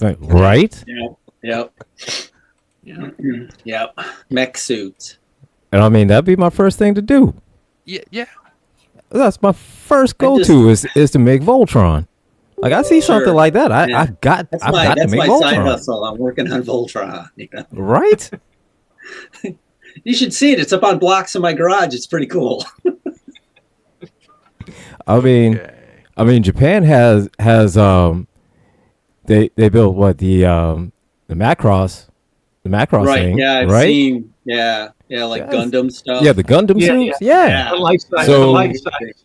Right? Yep. Yep. Mech suits. And I mean, that'd be my first thing to do. Yeah. That's my first go-to is to make Voltron. Like I see something like that, I've got to make that's my Voltron. side hustle. I'm working on Voltron. Right? You should see it. It's up on blocks in my garage. It's pretty cool. I mean, Japan has they built what the Macross right? thing, Yeah, I've right? seen. Yeah, like Gundam stuff. Yeah, the Gundam suits. Yeah. The life size. So- the life size.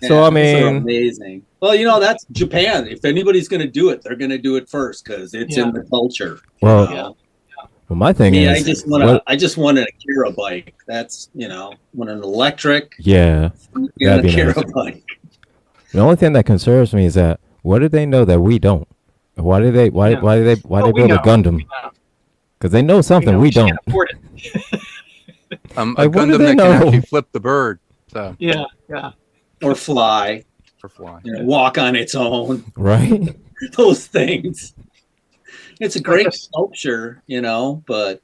So I those are mean, amazing. Well, that's Japan. If anybody's going to do it, they're going to do it first because it's in the culture. Well, well, my thing is, I just want an Akira bike. That's want an electric. Yeah, An Akira bike. The only thing that concerns me is that what do they know that we don't? Why do they build a Gundam? Because they know something we don't. Can't afford it. A Gundam that can actually flip the bird. So Yeah. Or fly. For flying. Walk on its own. Right? Those things. It's a great sculpture, but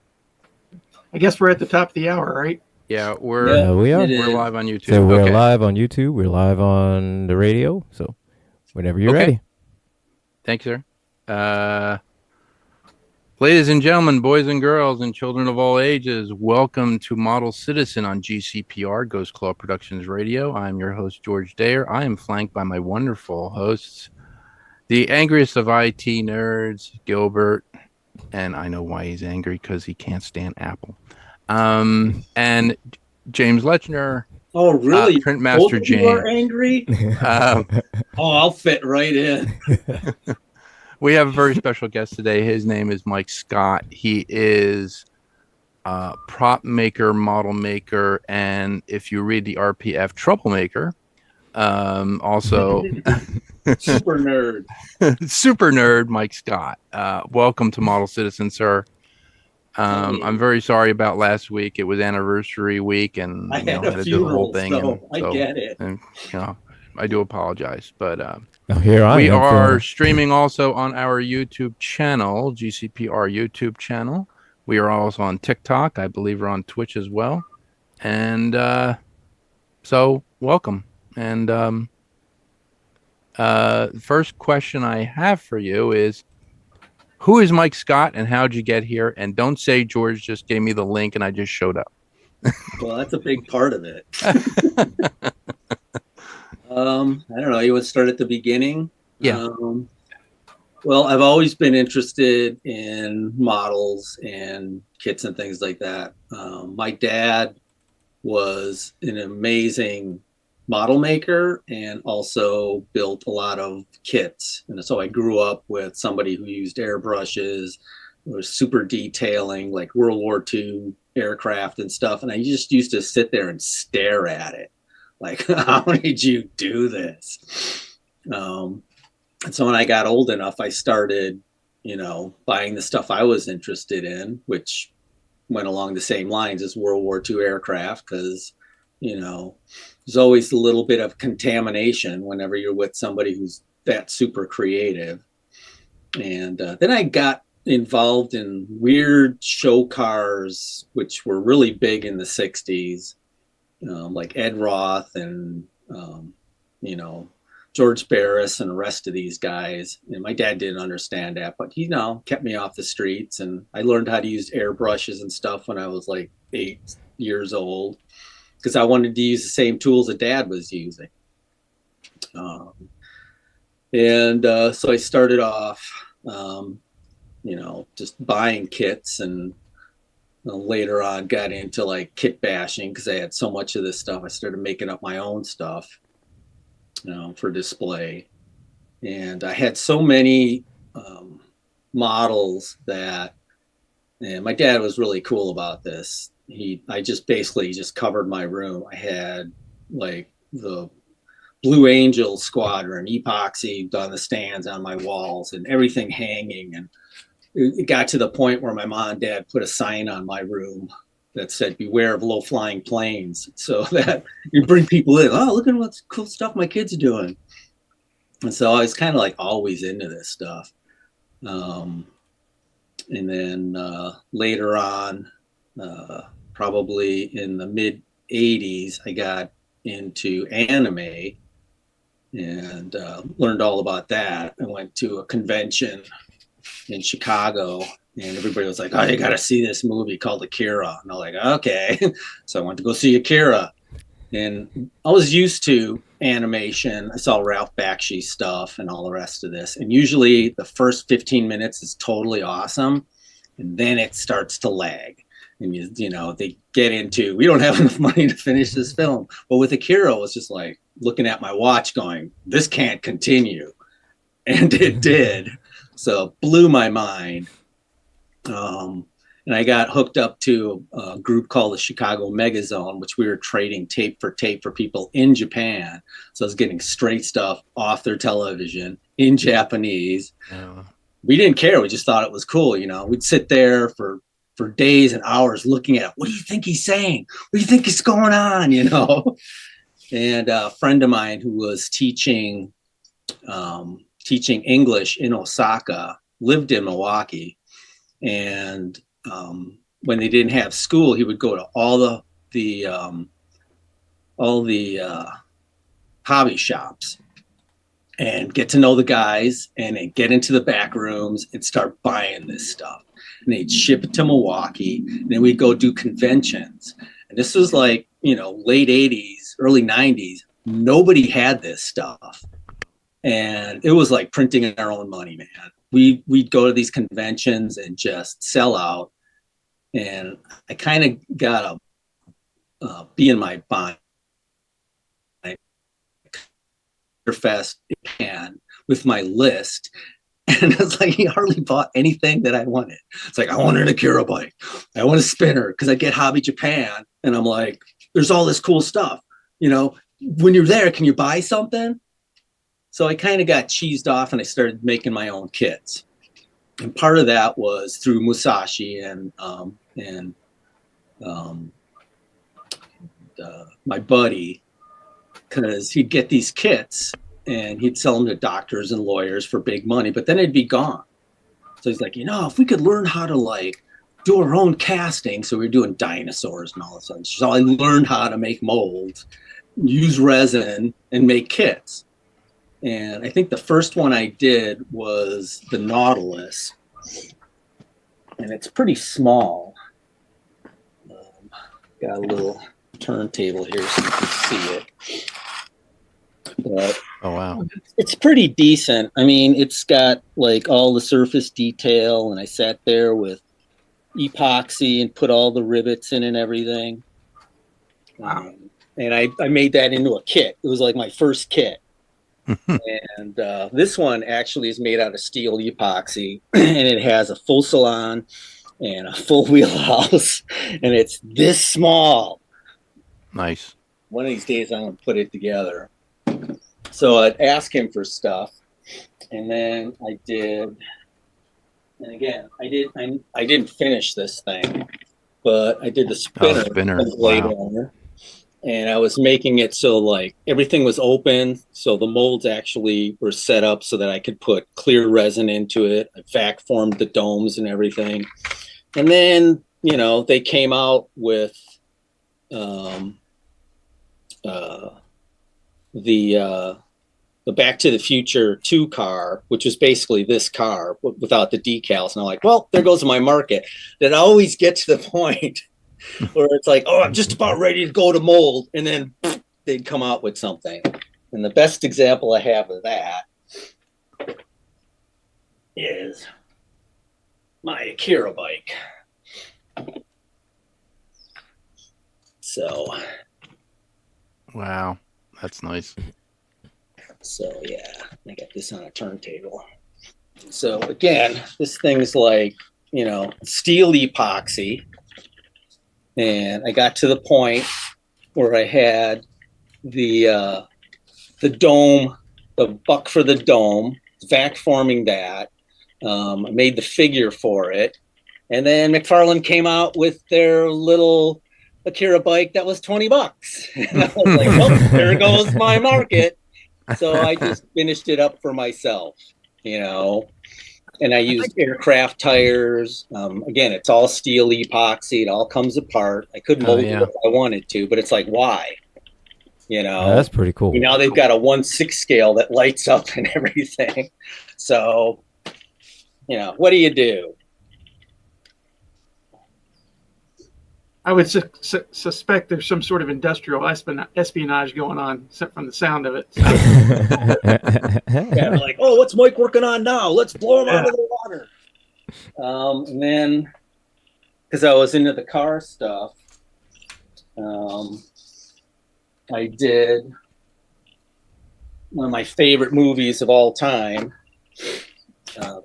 I guess we're at the top of the hour, right? Yeah, we are. We're live on YouTube. So we're live on YouTube. We're live on the radio. So whenever you're ready. Thank you, sir. Ladies and gentlemen, boys and girls, and children of all ages, welcome to Model Citizen on GCPR, Ghost Claw Productions Radio. I'm your host, George Dayer. I am flanked by my wonderful hosts, the angriest of IT nerds, Gilbert, and I know why he's angry, because he can't stand Apple. And James Lechner. Oh, really? Printmaster Both James. You are angry? I'll fit right in. We have a very special guest today. His name is Mike Scott. He is a prop maker, model maker, and if you read the RPF, troublemaker. Also, super nerd, Mike Scott. Welcome to Model Citizen, sir. I'm very sorry about last week. It was anniversary week, and I had to do the whole thing. I get it. And, I do apologize, but here we are streaming also on our YouTube channel, GCPR YouTube channel. We are also on TikTok. I believe we're on Twitch as well. And so welcome. And first question I have for you is, who is Mike Scott and how'd you get here? And don't say George just gave me the link and I just showed up. Well, that's a big part of it. I don't know. You would start at the beginning. Yeah. Well, I've always been interested in models and kits and things like that. My dad was an amazing model maker and also built a lot of kits. And so I grew up with somebody who used airbrushes, was super detailing, like World War II aircraft and stuff. And I just used to sit there and stare at it. Like, how did you do this? And so when I got old enough, I started, buying the stuff I was interested in, which went along the same lines as World War II aircraft, because, there's always a little bit of contamination whenever you're with somebody who's that super creative. And then I got involved in weird show cars, which were really big in the 60s. Like Ed Roth and, George Barris and the rest of these guys. And my dad didn't understand that, but he, kept me off the streets. And I learned how to use airbrushes and stuff when I was like 8 years old, because I wanted to use the same tools that Dad was using. So I started off, just buying kits, and later on got into like kit bashing because I had so much of this stuff. I started making up my own stuff, for display. And I had so many models that, and my dad was really cool about this. I just basically covered my room. I had like the Blue Angel Squadron epoxied on the stands on my walls and everything hanging. And it got to the point where my mom and dad put a sign on my room that said, "Beware of low flying planes," so that you bring people in. Oh, look at what cool stuff my kids are doing. And so I was kind of like always into this stuff. And then later on, probably in the mid 80s, I got into anime and learned all about that. I went to a convention in Chicago, and everybody was like, "Oh, you got to see this movie called Akira." And I'm like, "Okay." So I went to go see Akira, and I was used to animation. I saw Ralph Bakshi stuff and all the rest of this. And usually the first 15 minutes is totally awesome, and then it starts to lag. And you know, they get into, we don't have enough money to finish this film. But with Akira, it was just like looking at my watch going, this can't continue. And it did. So blew my mind. And I got hooked up to a group called the Chicago Megazone, which we were trading tape for people in Japan. So I was getting straight stuff off their television in Japanese. Oh. We didn't care. We just thought it was cool. You know, we'd sit there for days and hours looking at it. What do you think he's saying? What do you think is going on? You know? And a friend of mine who was teaching English in Osaka lived in Milwaukee. And when they didn't have school, he would go to all the hobby shops and get to know the guys and then get into the back rooms and start buying this stuff. And they'd ship it to Milwaukee, and then we'd go do conventions. And this was like, you know, late 80s, early 90s. Nobody had this stuff. And it was like printing our own money, man. We'd go to these conventions and just sell out. And I kind of got a bee in my bonnet. Fest in Japan with my list. And it's like he hardly bought anything that I wanted. It's like, I wanted a Akira bike. I want a spinner, because I get Hobby Japan. And I'm like, there's all this cool stuff. You know, when you're there, can you buy something? So I kind of got cheesed off and I started making my own kits. And part of that was through Musashi and my buddy, because he'd get these kits and he'd sell them to doctors and lawyers for big money, but then it'd be gone. So he's like, you know, if we could learn how to like do our own casting. So we were doing dinosaurs and all of a sudden. So I learned how to make molds, use resin, and make kits. And I think the first one I did was the Nautilus. And it's pretty small. Got a little turntable here so you can see it. But oh wow, it's pretty decent. I mean, it's got like all the surface detail, and I sat there with epoxy and put all the rivets in and everything. Wow. And I made that into a kit. It was like my first kit. And this one actually is made out of steel epoxy, and it has a full salon and a full wheelhouse, and it's this small. Nice. One of these days I'm going to put it together. So I'd ask him for stuff, and then I did. And again, I didn't finish this thing, but I did the spinner. Wow. And I was making it so like everything was open, so the molds actually were set up so that I could put clear resin into it. I vac formed the domes and everything, and then you know they came out with the Back to the Future 2 car, which was basically this car without the decals. And I'm like, well, there goes my market. That I always get to the point where it's like, oh, I'm just about ready to go to mold. And then they'd come out with something. And the best example I have of that is my Akira bike. So. Wow, that's nice. So yeah, I got this on a turntable. So again, this thing's like, you know, steel epoxy. And I got to the point where I had the dome, the buck for the dome, vac forming that. I made the figure for it. And then McFarlane came out with their little Akira bike that was $20. And I was like, well, there goes my market. So I just finished it up for myself, you know. And I used aircraft tires. Again, it's all steel epoxy. It all comes apart. I could mold it if I wanted to, but it's like, why? You know, that's pretty cool. Now they've got a 1/6 scale that lights up and everything. So, you know, what do you do? I would suspect there's some sort of industrial espionage going on from the sound of it. Yeah, like, oh, what's Mike working on now? Let's blow him out of the water. And then, because I was into the car stuff, I did one of my favorite movies of all time,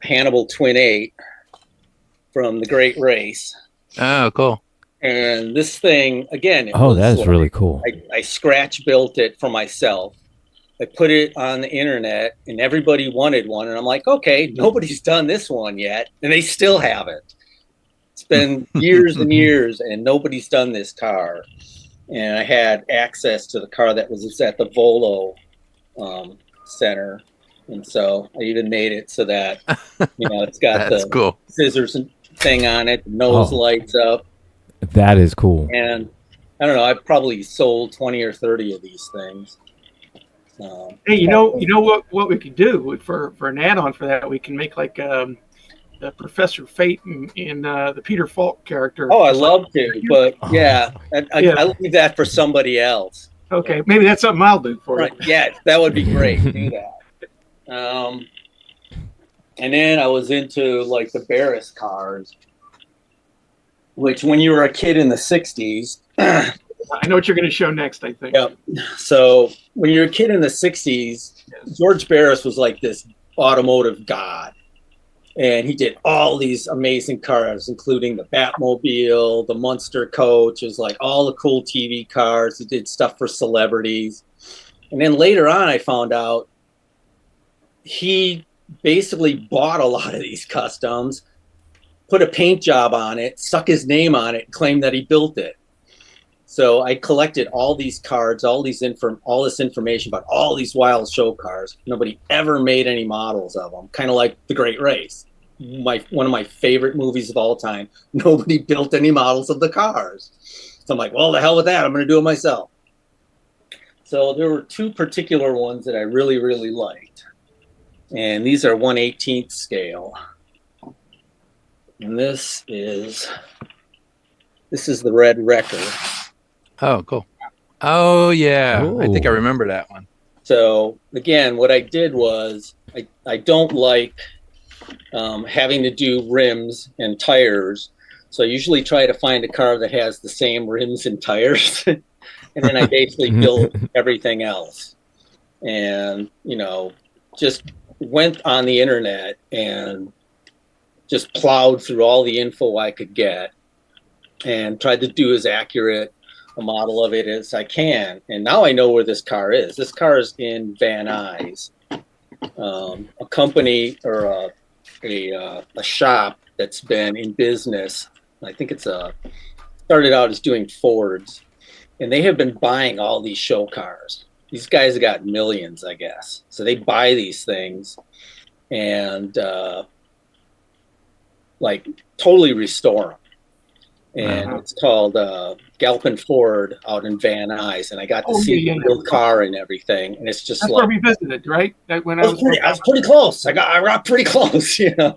Hannibal Twin 8 from The Great Race. Oh, cool. And this thing, again, that is really cool. I scratch built it for myself. I put it on the internet and everybody wanted one. And I'm like, okay, nobody's done this one yet. And they still haven't. It's been years and years and nobody's done this car. And I had access to the car that was at the Volo center. And so I even made it so that, you know, it's got the cool scissors and thing on it. The nose lights up. That is cool. And I don't know, I've probably sold 20 or 30 of these things. Hey, you know what we could do for an add-on for that? We can make like Professor Fate in the Peter Falk character. Oh, I love to, but yeah, I leave that for somebody else. Okay, maybe that's something I'll do for it. Yeah, that would be great. Do that. And then I was into like the Barris cars, which when you were a kid in the 60s, I know what you're going to show next, I think. Yep. So when you're a kid in the 60s, George Barris was like this automotive god. And he did all these amazing cars, including the Batmobile, the Munster coach, is like all the cool TV cars. He did stuff for celebrities. And then later on, I found out he basically bought a lot of these customs, put a paint job on it, stuck his name on it, and claimed that he built it. So I collected all these cards, all this information about all these wild show cars. Nobody ever made any models of them. Kind of like The Great Race, one of my favorite movies of all time. Nobody built any models of the cars. So I'm like, well, the hell with that. I'm going to do it myself. So there were two particular ones that I really, really liked. And these are 1/18 scale. And this is the Red Wrecker. Oh, cool. Oh, yeah. Ooh. I think I remember that one. So, again, what I did was I don't like having to do rims and tires. So I usually try to find a car that has the same rims and tires. And then I basically build everything else. And, you know, just went on the internet and just plowed through all the info I could get and tried to do as accurate a model of it as I can. And now I know where this car is. This car is in Van Nuys, a company or a shop that's been in business. I think it's started out as doing Fords, and they have been buying all these show cars. These guys have got millions, I guess. So they buy these things and like totally restore them. And it's called Galpin Ford out in Van Nuys, and I got to see the real car and everything. And it's just that's like where we visited, right? I was pretty close. I got pretty close, you know.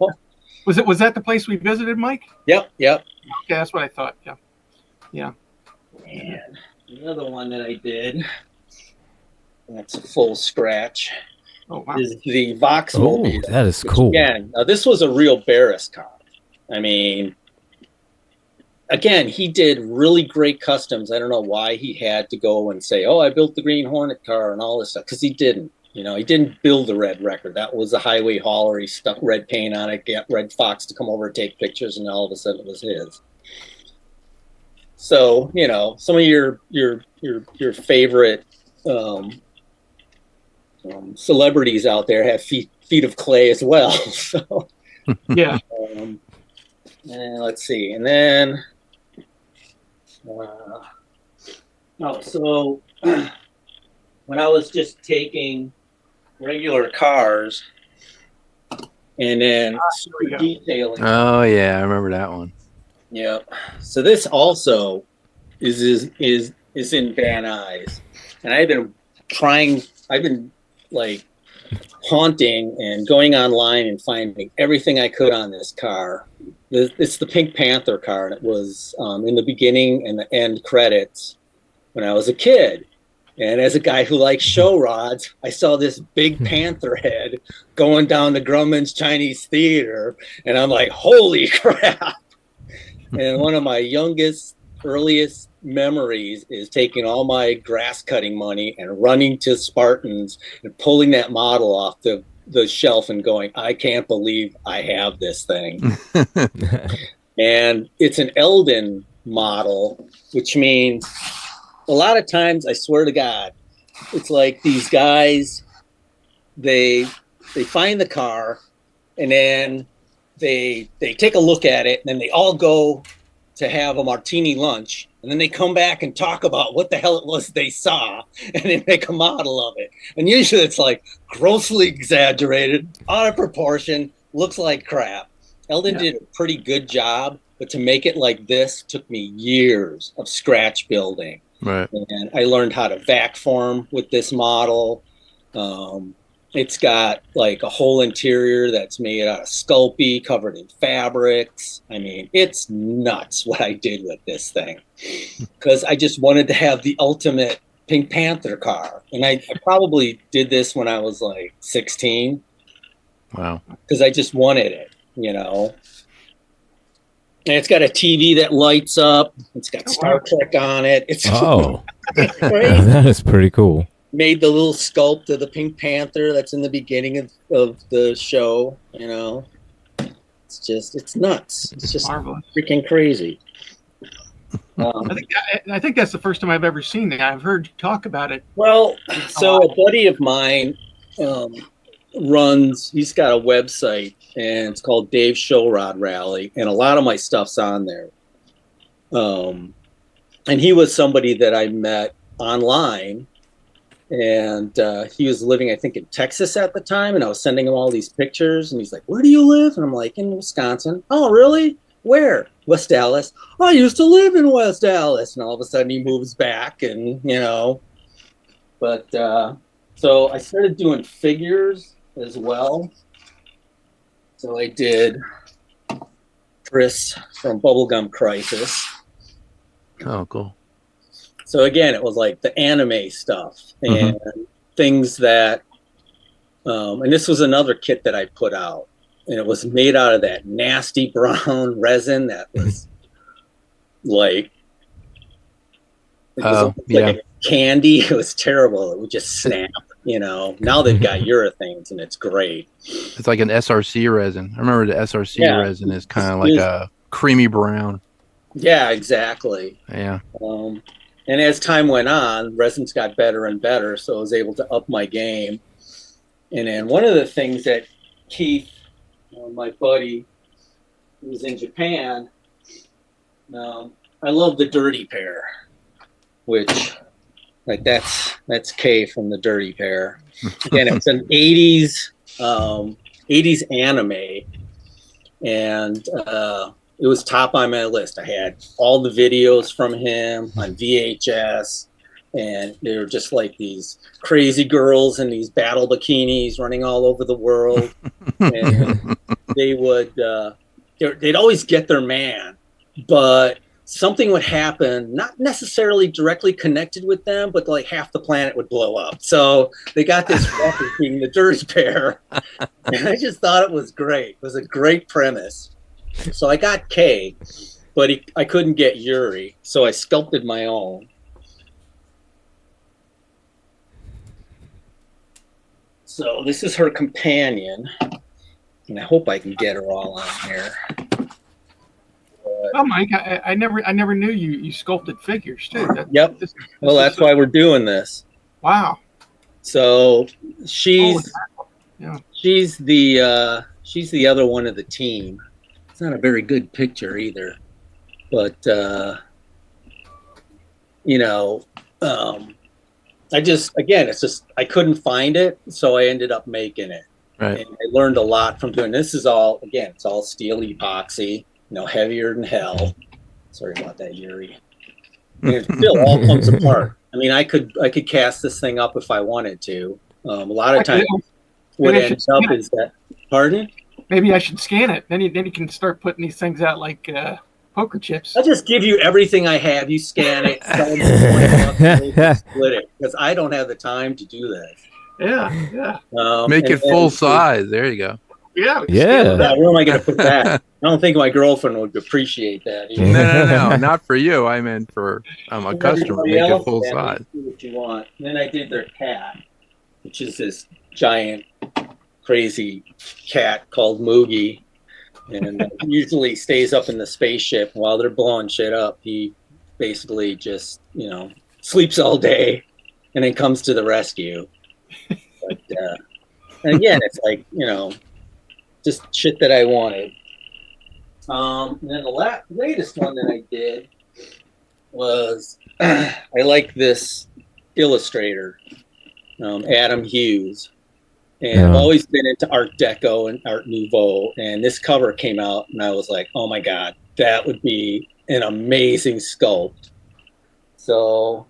Was that the place we visited, Mike? Yep. Okay, that's what I thought. Yeah. And another one that I did, that's a full scratch, is the Voxmobile. Oh, that is cool. Again, now this was a real Barris car. I mean, again, he did really great customs. I don't know why he had to go and say, oh, I built the Green Hornet car and all this stuff, because he didn't. You know, he didn't build the Red Wrecker. That was a highway hauler. He stuck red paint on it, got Red Fox to come over and take pictures, and all of a sudden it was his. So, you know, some of your favorite celebrities out there have feet of clay as well. So, yeah. And let's see, and then so when I was just taking regular cars, and then super detailing. Oh yeah, I remember that one. Yeah. So this also is in Van Nuys, and I've been like haunting and going online and finding everything I could on this car. It's the Pink Panther car, and it was in the beginning and the end credits when I was a kid. And as a guy who likes show rods, I saw this big panther head going down to Grumman's Chinese Theater, and I'm like, holy crap. And one of my earliest memories is taking all my grass cutting money and running to Spartan's and pulling that model off the shelf and going, I can't believe I have this thing. And it's an Eldon model, which means a lot of times, I swear to God, it's like these guys, they find the car, and then they take a look at it, and then they all go to have a martini lunch, and then they come back and talk about what the hell it was they saw, and they make a model of it. And usually it's like grossly exaggerated, out of proportion, looks like crap. Eldon did a pretty good job, but to make it like this took me years of scratch building. Right. And I learned how to vac form with this model. It's got like a whole interior that's made out of Sculpey, covered in fabrics. I mean, it's nuts what I did with this thing, because I just wanted to have the ultimate Pink Panther car. And I probably did this when I was like 16. Wow. Because I just wanted it, you know. And it's got a TV that lights up. It's got Star Trek on it. It's that is pretty cool. Made the little sculpt of the Pink Panther that's in the beginning of the show. You know, it's nuts. It's just marvelous. Freaking crazy. I think that's the first time I've ever seen that. I've heard you talk about it. Well, so a buddy of mine he's got a website, and it's called Dave's Show Rod Rally, and a lot of my stuff's on there. And he was somebody that I met online, and he was living, I think, in Texas at the time, and I was sending him all these pictures, and he's like, where do you live? And I'm like, in Wisconsin. Oh, really? Where? West Dallas. Oh, I used to live in West Dallas. And all of a sudden he moves back, and, you know, but so I started doing figures as well. So I did Chris from Bubblegum Crisis. Oh, cool. So again, it was like the anime stuff and things that, and this was another kit that I put out, and it was made out of that nasty brown resin that was like, like a candy. It was terrible. It would just snap. You know, now they've got urethanes, and it's great. It's like an SRC resin. I remember the SRC resin is kind of like a creamy brown. Yeah, exactly. Yeah. And as time went on, resins got better and better, so I was able to up my game. And then one of the things that Keith, my buddy, who was in Japan, I love the Dirty Pair, which... like that's Kay from the Dirty Pair. Again, it's an 80s anime, and it was top on my list. I had all the videos from him on VHS, and they were just like these crazy girls in these battle bikinis running all over the world. And they would they'd always get their man, but something would happen, not necessarily directly connected with them, but like half the planet would blow up. So they got this record being the Dirty Pair. And I just thought it was great. It was a great premise. So I got Kay, but I couldn't get Yuri. So I sculpted my own. So this is her companion. And I hope I can get her all on here. Oh, Mike, I never knew you sculpted figures too. Yep. Well, that's why we're doing this. Wow. So she's the other one of the team. It's not a very good picture either, but I couldn't find it, so I ended up making it. Right. And I learned a lot from doing this. Is all, again, it's all steel epoxy, heavier than hell. Sorry about that, Yuri. And it still all comes apart. I mean, I could cast this thing up if I wanted to. A lot of times, what ends up is that. Pardon? Maybe I should scan it. Then you can start putting these things out like poker chips. I'll just give you everything I have. You scan it, sell it, and split it, because I don't have the time to do this. Yeah. Make it full size. There you go. Yeah. Where am I going to put that? I don't think my girlfriend would appreciate that. No, not for you. I meant for a customer. Make it full size. Do what you want. And then I did their cat, which is this giant, crazy cat called Moogie, and usually stays up in the spaceship while they're blowing shit up. He basically just, sleeps all day, and then comes to the rescue. But and again, it's like, just shit that I wanted. And then the latest one that I did was I like this illustrator, Adam Hughes. And I've always been into Art Deco and Art Nouveau. And this cover came out, and I was like, oh my God, that would be an amazing sculpt. So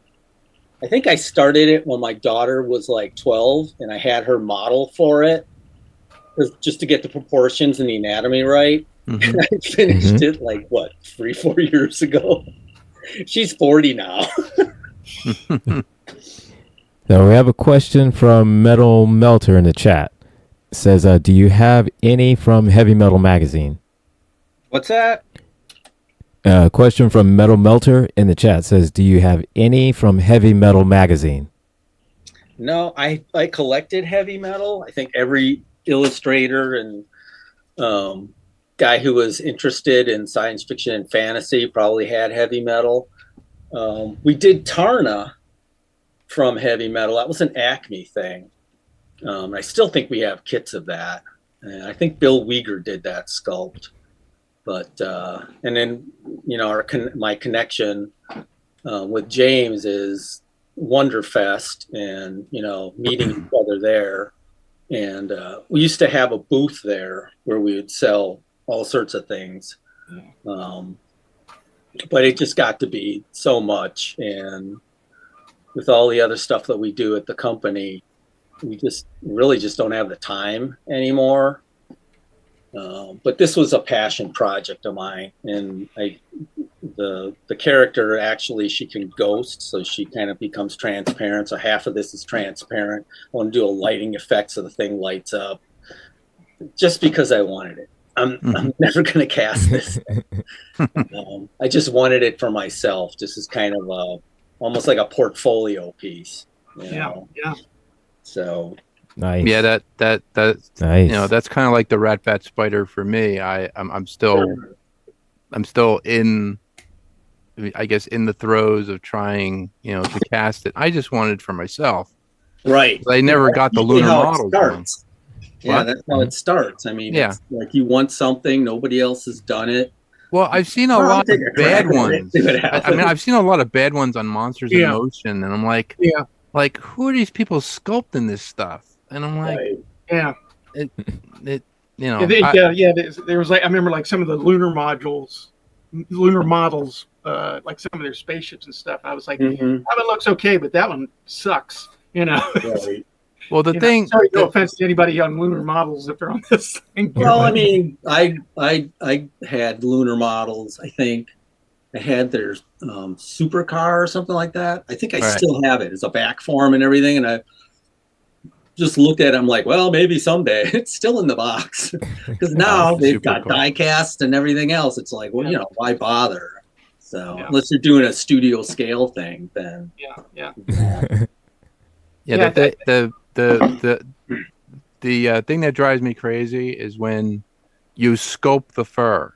I think I started it when my daughter was like 12, and I had her model for it just to get the proportions and the anatomy right. Mm-hmm. And I finished it like, 3-4 years ago. She's 40 now. So we have a question from Metal Melter in the chat. It says, do you have any from Heavy Metal Magazine? What's that? Question from Metal Melter in the chat says, do you have any from Heavy Metal Magazine? No, I collected heavy metal. I think every illustrator and guy who was interested in science fiction and fantasy probably had heavy metal. We did Tarna from heavy metal. That was an Acme thing. I still think we have kits of that. And I think Bill Weger did that sculpt. But and then my connection with James is Wonderfest, and meeting each other there. And we used to have a booth there where we would sell all sorts of things. But it just got to be so much, and with all the other stuff that we do at the company, we just don't have the time anymore. But this was a passion project of mine, and the character, actually, she can ghost, so she kind of becomes transparent. So half of this is transparent. I want to do a lighting effect so the thing lights up, just because I wanted it. I'm never going to cast this thing. I just wanted it for myself. This is kind of almost like a portfolio piece. Yeah. So. Nice. Yeah, that nice. That's kind of like the Rat Bat Spider for me. I'm still in, I guess, in the throes of trying, to cast it. I just wanted it for myself. Right. I never got the lunar models. Yeah, that's how it starts. I mean, it's like you want something, nobody else has done it. Well, I've seen a lot of bad ones. I've seen a lot of bad ones on Monsters in Motion, and I'm like, who are these people sculpting this stuff? And I'm like, there was I remember like some of the lunar models, like some of their spaceships and stuff. I was like, that one looks okay, but that one sucks, Right. Well, the thing. Sorry, no offense to anybody on lunar models if they're on this thing. Well, I mean, I had lunar models. I think I had their supercar or something like that. I think I still have it. It's a back form and everything, and I just looked at it. I'm like, well, maybe someday. It's still in the box because now they've got die cast and everything else. It's like, well, why bother? So unless you're doing a studio scale thing, then the thing that drives me crazy is when you sculpt the fur.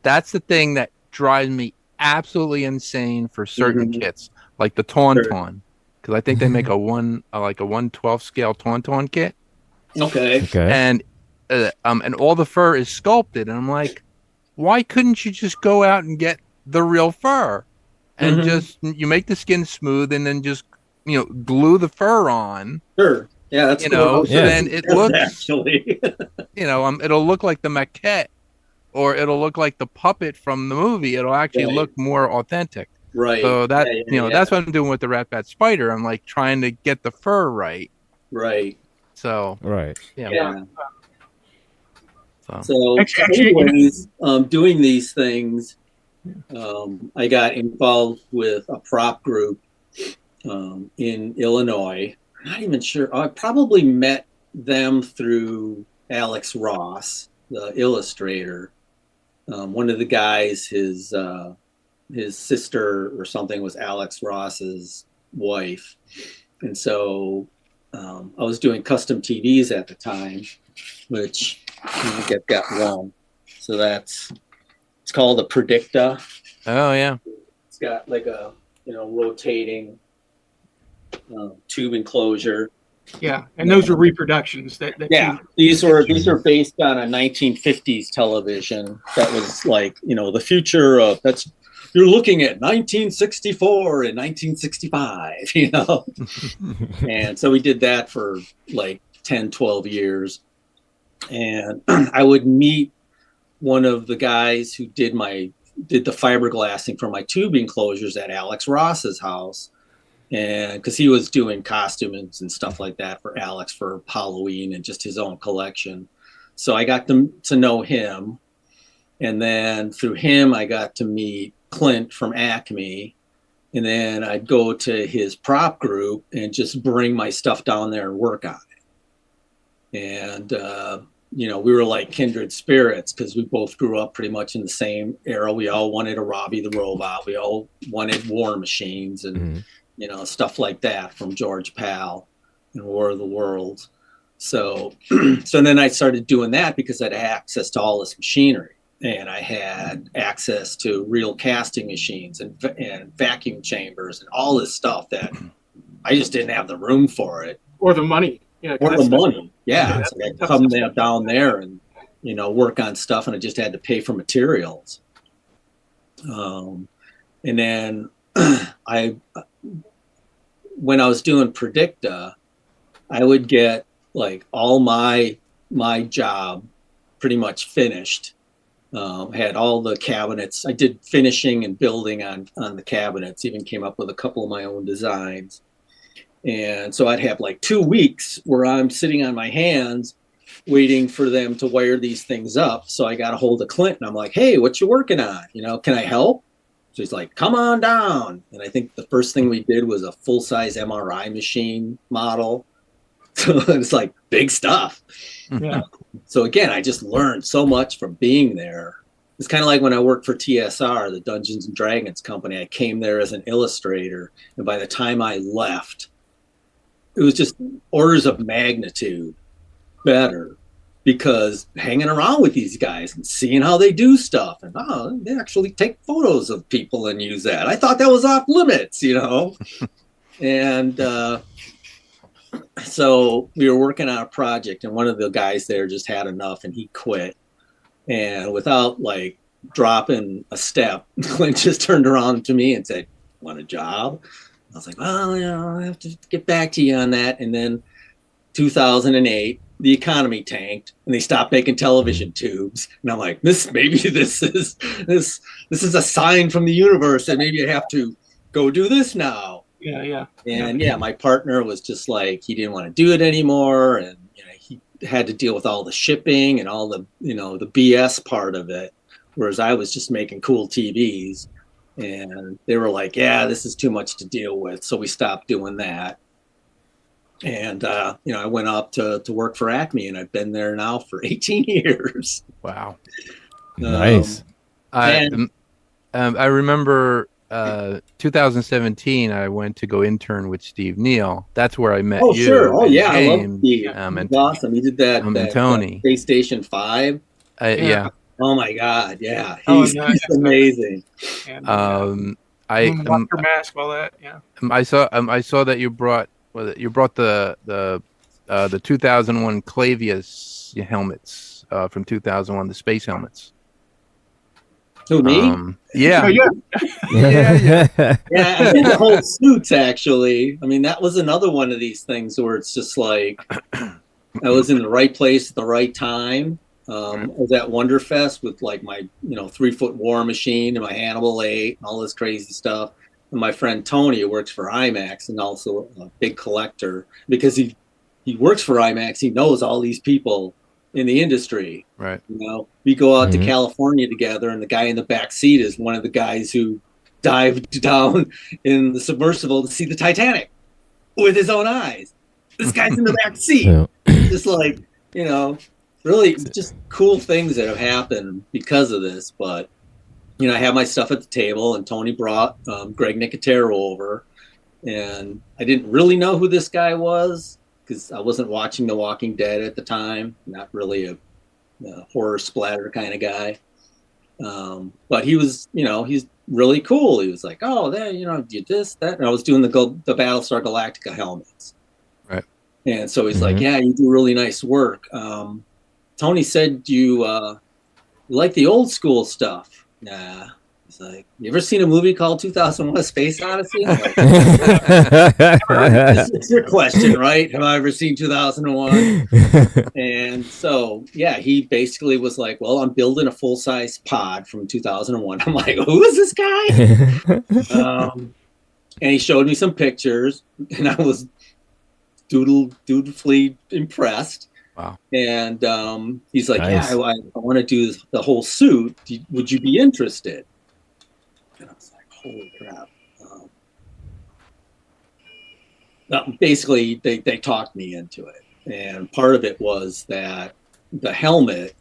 That's the thing that drives me absolutely insane for certain kits, like the Tauntaun, because I think they make a 1/12 scale Tauntaun kit. Okay. And all the fur is sculpted, and I'm like, why couldn't you just go out and get the real fur and just you make the skin smooth and then just glue the fur on. Sure. Yeah, that's you know. cool. So then it looks actually. It'll look like the maquette, or it'll look like the puppet from the movie. It'll actually look more authentic. Right. So that that's what I'm doing with the Rat Bat Spider. I'm like trying to get the fur right. Right. So Yeah. So anyways, doing these things, I got involved with a prop group in Illinois. I'm not even sure. I probably met them through Alex Ross, the illustrator. One of the guys, his sister or something was Alex Ross's wife. And so I was doing custom TVs at the time, which I think I've got one. So it's called a Predicta. Oh, yeah. It's got like a, rotating tube enclosure. Yeah, and those are reproductions. These were based on a 1950s television that was like, the future of you're looking at 1964 and 1965, And so we did that for like 10, 12 years. And I would meet one of the guys who did the fiberglassing for my tube enclosures at Alex Ross's house. And because he was doing costumes and stuff like that for Alex for Halloween and just his own collection. So I got to know him. And then through him, I got to meet Clint from Acme. And then I'd go to his prop group and just bring my stuff down there and work on it. And, we were like kindred spirits because we both grew up pretty much in the same era. We all wanted a Robbie the Robot. We all wanted War Machines and, stuff like that from George Pal and War of the Worlds. So then I started doing that because I had access to all this machinery. And I had access to real casting machines and vacuum chambers and all this stuff that I just didn't have the room for it. Or the money. Yeah, so I'd come down there and, work on stuff, and I just had to pay for materials. And then when I was doing Predicta, I would get like all my job pretty much finished. Had all the cabinets. I did finishing and building on the cabinets, even came up with a couple of my own designs. And so I'd have like 2 weeks where I'm sitting on my hands waiting for them to wire these things up. So I got a hold of Clint and I'm like, hey, what you working on? Can I help? So he's like, come on down. And I think the first thing we did was a full-size MRI machine model. So it's like big stuff. Yeah. So again, I just learned so much from being there. It's kind of like when I worked for TSR, the Dungeons and Dragons company. I came there as an illustrator. And by the time I left, it was just orders of magnitude better because hanging around with these guys and seeing how they do stuff and they actually take photos of people and use that. I thought that was off limits, And so we were working on a project and one of the guys there just had enough and he quit. And without like dropping a step, Clint just turned around to me and said, want a job? I was like, well, I have to get back to you on that. And then 2008, the economy tanked and they stopped making television tubes. And I'm like, maybe this is a sign from the universe that maybe I have to go do this now. Yeah. And my partner was just like, he didn't want to do it anymore. And he had to deal with all the shipping and all the, the BS part of it. Whereas I was just making cool TVs. And they were like, yeah, this is too much to deal with. So we stopped doing that. And, I went up to work for Acme, and I've been there now for 18 years. Wow. Nice. I remember 2017, I went to go intern with Steve Neal. That's where I met you. Sure. Oh, yeah. James, I love Steve. and awesome. He did that. And Tony. PlayStation 5. Yeah. Oh, my God. Yeah. He's amazing. And, I mask, all that. Yeah. I saw that you brought the 2001 Clavius helmets from 2001, the space helmets. Who, me? Yeah. Oh, yeah. Yeah, I did the whole suits, actually. I mean, that was another one of these things where it's just like I was in the right place at the right time. I was at Wonderfest with like my 3-foot War Machine and my Hannibal 8 and all this crazy stuff. And my friend Tony, who works for IMAX and also a big collector, because he works for IMAX, he knows all these people in the industry. Right. We go out to California together, and the guy in the back seat is one of the guys who dived down in the submersible to see the Titanic with his own eyes. This guy's in the back seat. Just like, really just cool things that have happened because of this. But, I have my stuff at the table, and Tony brought Greg Nicotero over, and I didn't really know who this guy was because I wasn't watching The Walking Dead at the time. Not really a horror splatter kind of guy. But he was, he's really cool. He was like, oh, there, did this, that. And I was doing the Battlestar Galactica helmets. Right. And so he's like, yeah, you do really nice work. Tony said you like the old school stuff. Nah. He's like, you ever seen a movie called 2001: Space Odyssey? Like, it's your question, right? Have I ever seen 2001? And so, yeah, he basically was like, well, I'm building a full-size pod from 2001. I'm like, who is this guy? And he showed me some pictures, and I was dutifully impressed. Wow. And he's like, nice. yeah, I want to do the whole suit. Would you be interested? And I was like, holy crap. Basically, they talked me into it. And part of it was that the helmet,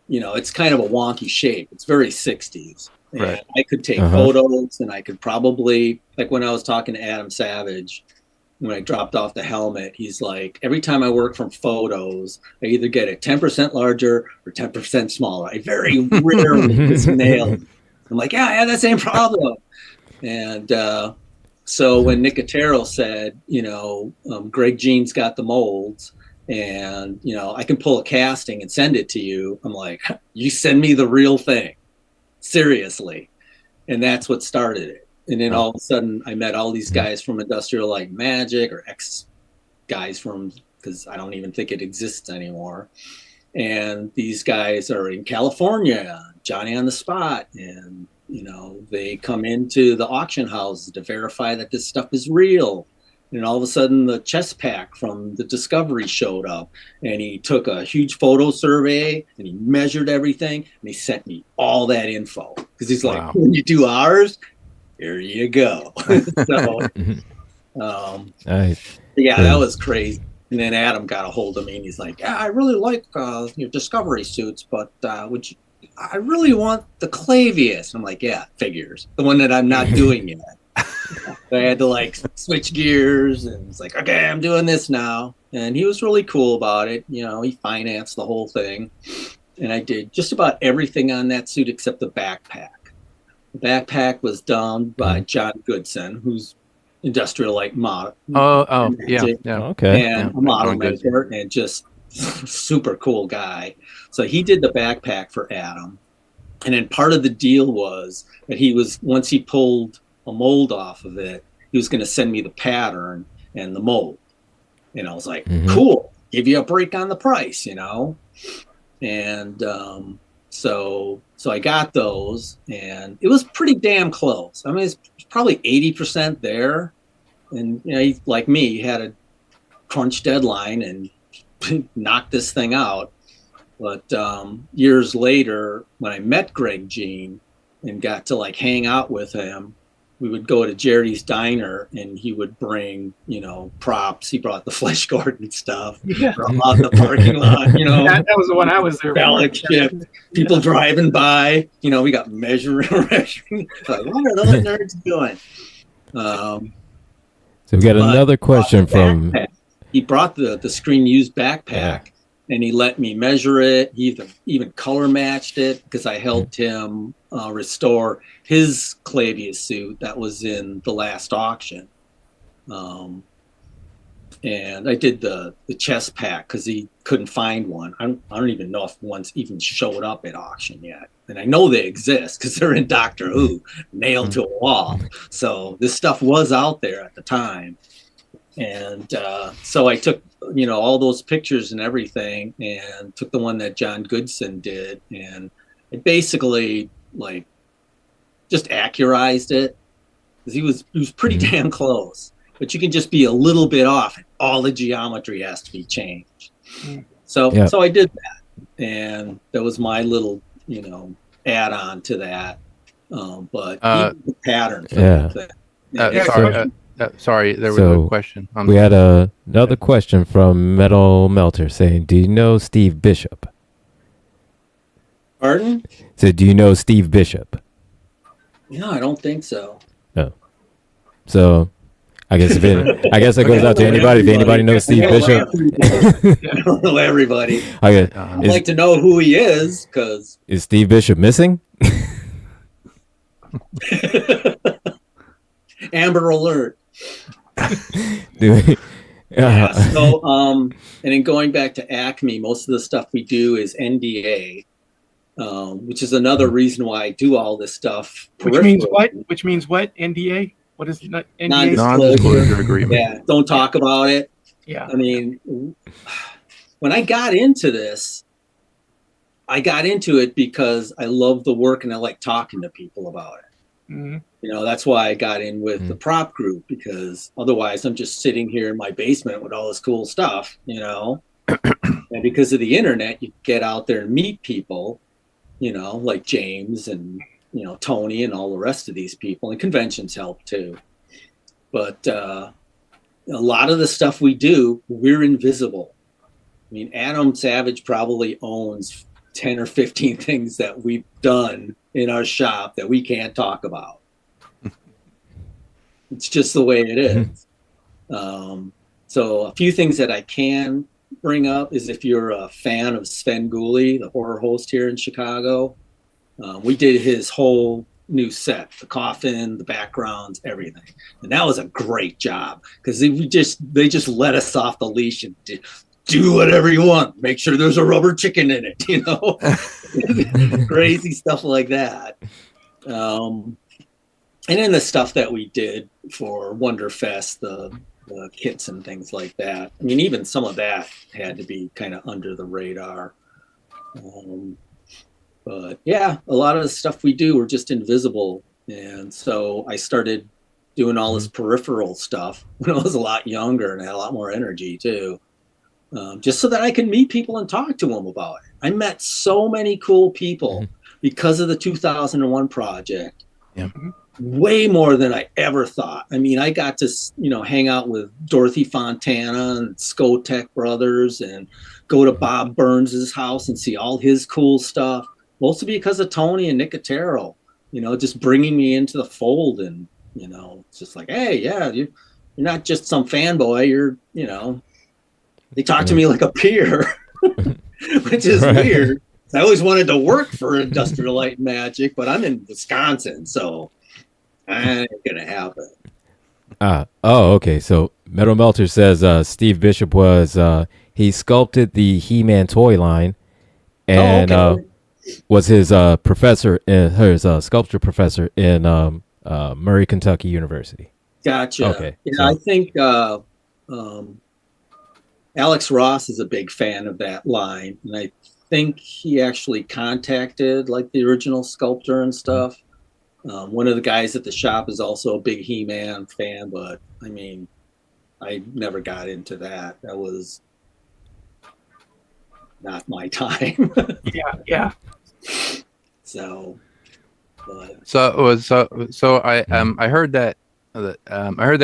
it's kind of a wonky shape. It's very 60s. And right. I could take photos, and I could probably, like when I was talking to Adam Savage, when I dropped off the helmet, he's like, every time I work from photos, I either get it 10% larger or 10% smaller. I very rarely just nail it. I'm like, yeah, I had that same problem. And so when Nicotero said, Greg Jean's got the molds, and, I can pull a casting and send it to you, I'm like, you send me the real thing. Seriously. And that's what started it. And then all of a sudden, I met all these guys from Industrial Light and Magic, or ex-guys from, because I don't even think it exists anymore. And these guys are in California, Johnny on the Spot. And, they come into the auction houses to verify that this stuff is real. And all of a sudden, the chest pack from the Discovery showed up. And he took a huge photo survey, and he measured everything. And he sent me all that info. Because he's like, when you do ours, here you go. So, nice. Yeah, that was crazy. And then Adam got a hold of me, and he's like, yeah, I really like your Discovery suits, but I really want the Clavius. I'm like, yeah, figures. The one that I'm not doing yet. So I had to switch gears, and it's like, okay, I'm doing this now. And he was really cool about it. He financed the whole thing. And I did just about everything on that suit except the backpack. The backpack was done by John Goodson, who's Industrial Light model. Yeah. Okay. And a model maker, and just super cool guy. So he did the backpack for Adam. And then part of the deal was that once he pulled a mold off of it, he was going to send me the pattern and the mold. And I was like, cool, give you a break on the price, And so I got those, and it was pretty damn close. I mean, it's probably 80% there. And, he, like me, he had a crunch deadline and knocked this thing out. But years later, when I met Greg Jean and got to hang out with him, we would go to Jerry's Diner, and he would bring, props. He brought the Flesh Gordon stuff out in the parking lot, That was the one I was there for. People driving by, we got measuring. Like, what are those nerds doing? So we got another question from... He brought the screen-used backpack, and he let me measure it. He even color matched it, because I helped him restore his Clavius suit that was in the last auction. and I did the chest pack because he couldn't find one. I don't even know if one's even showed up at auction yet, and I know they exist because they're in Doctor Who, nailed to a wall. So this stuff was out there at the time, and so I took all those pictures and everything, and took the one that John Goodson did, and it basically like just accurized it because he was pretty damn close. But you can just be a little bit off. All the geometry has to be changed. So I did that, and that was my little, add-on to that. But the pattern. Sorry, there was a question. We had another question from Metal Melter saying, "Do you know Steve Bishop?" Pardon? So, do you know Steve Bishop? No, I don't think so. No. So. I guess that goes out to anybody. If anybody knows Steve Bishop, I don't know everybody. I'd like to know who he is, because is Steve Bishop missing? Amber Alert. And then going back to Acme, most of the stuff we do is NDA, which is another reason why I do all this stuff. Which means what? NDA? What is NDA? Non-disclosure agreement. Yeah, don't talk about it. Yeah. I mean, when I got into this, I got into it because I love the work and I like talking to people about it. Mm-hmm. That's why I got in with the prop group, because otherwise I'm just sitting here in my basement with all this cool stuff, and because of the internet, you get out there and meet people, like James and Tony and all the rest of these people, and conventions help too. But a lot of the stuff we do, we're invisible. I mean, Adam Savage probably owns 10 or 15 things that we've done in our shop that we can't talk about. It's just the way it is. So a few things that I can bring up is, if you're a fan of Sven Gulli, the horror host here in Chicago, we did his whole new set, the coffin, the backgrounds, everything. And that was a great job, because they just let us off the leash and do whatever you want. Make sure there's a rubber chicken in it, crazy stuff like that. And then the stuff that we did for Wonderfest, the kits and things like that. I mean, even some of that had to be kind of under the radar. But yeah, a lot of the stuff we do, we're just invisible. And so I started doing all this peripheral stuff when I was a lot younger and had a lot more energy too. Just so that I can meet people and talk to them about it. I met so many cool people because of the 2001 project. Yeah. Way more than I ever thought. I mean, I got to, hang out with Dorothy Fontana and Skotek Brothers, and go to Bob Burns's house and see all his cool stuff. Mostly because of Tony and Nicotero, just bringing me into the fold, and it's just like, hey, yeah, you're not just some fanboy. You're, they talk to me like a peer, which is weird. I always wanted to work for Industrial Light and Magic, but I'm in Wisconsin, so that ain't gonna happen. Okay. So Metal Melter says Steve Bishop was he sculpted the He-Man toy line, and was his professor, his sculpture professor in Murray, Kentucky University. Gotcha. Okay. Yeah, so I think Alex Ross is a big fan of that line, and I think he actually contacted like the original sculptor and stuff. One of the guys at the shop is also a big He-Man fan, but I mean, I never got into that. That was not my time. Yeah. So I heard that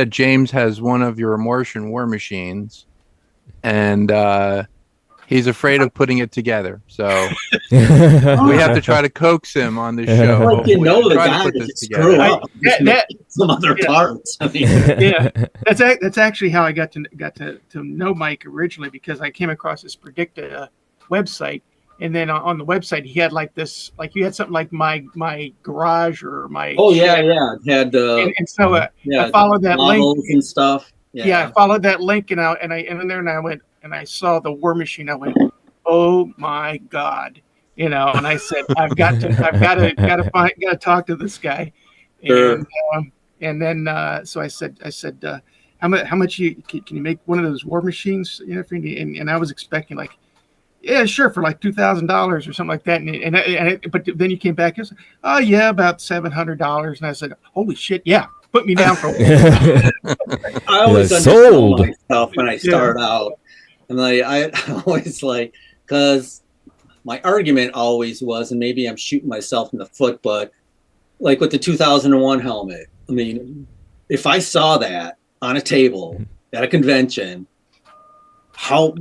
James has one of your Martian war machines, and he's afraid of putting it together. So we have to try to coax him on the show. Like, the guy that screw up some other parts. I mean, yeah, that's actually how I got to know Mike originally, because I came across this Predicta website, and then on the website he had like this, like you had something like my garage or my it had and so I followed that link and stuff. Yeah, I followed that link and I went and I saw the War Machine. I went, oh my God, and I said, I've got to talk to this guy. Sure. And then so I said, how much can you make one of those War Machines? And I was expecting like, yeah, sure, for like $2,000 or something like that. But then you came back and said, oh yeah, about $700. And I said, holy shit, yeah, put me down for. I always undersell myself when I start out, and I always because my argument always was, and maybe I'm shooting myself in the foot, but like with the 2001 helmet, I mean, if I saw that on a table at a convention, how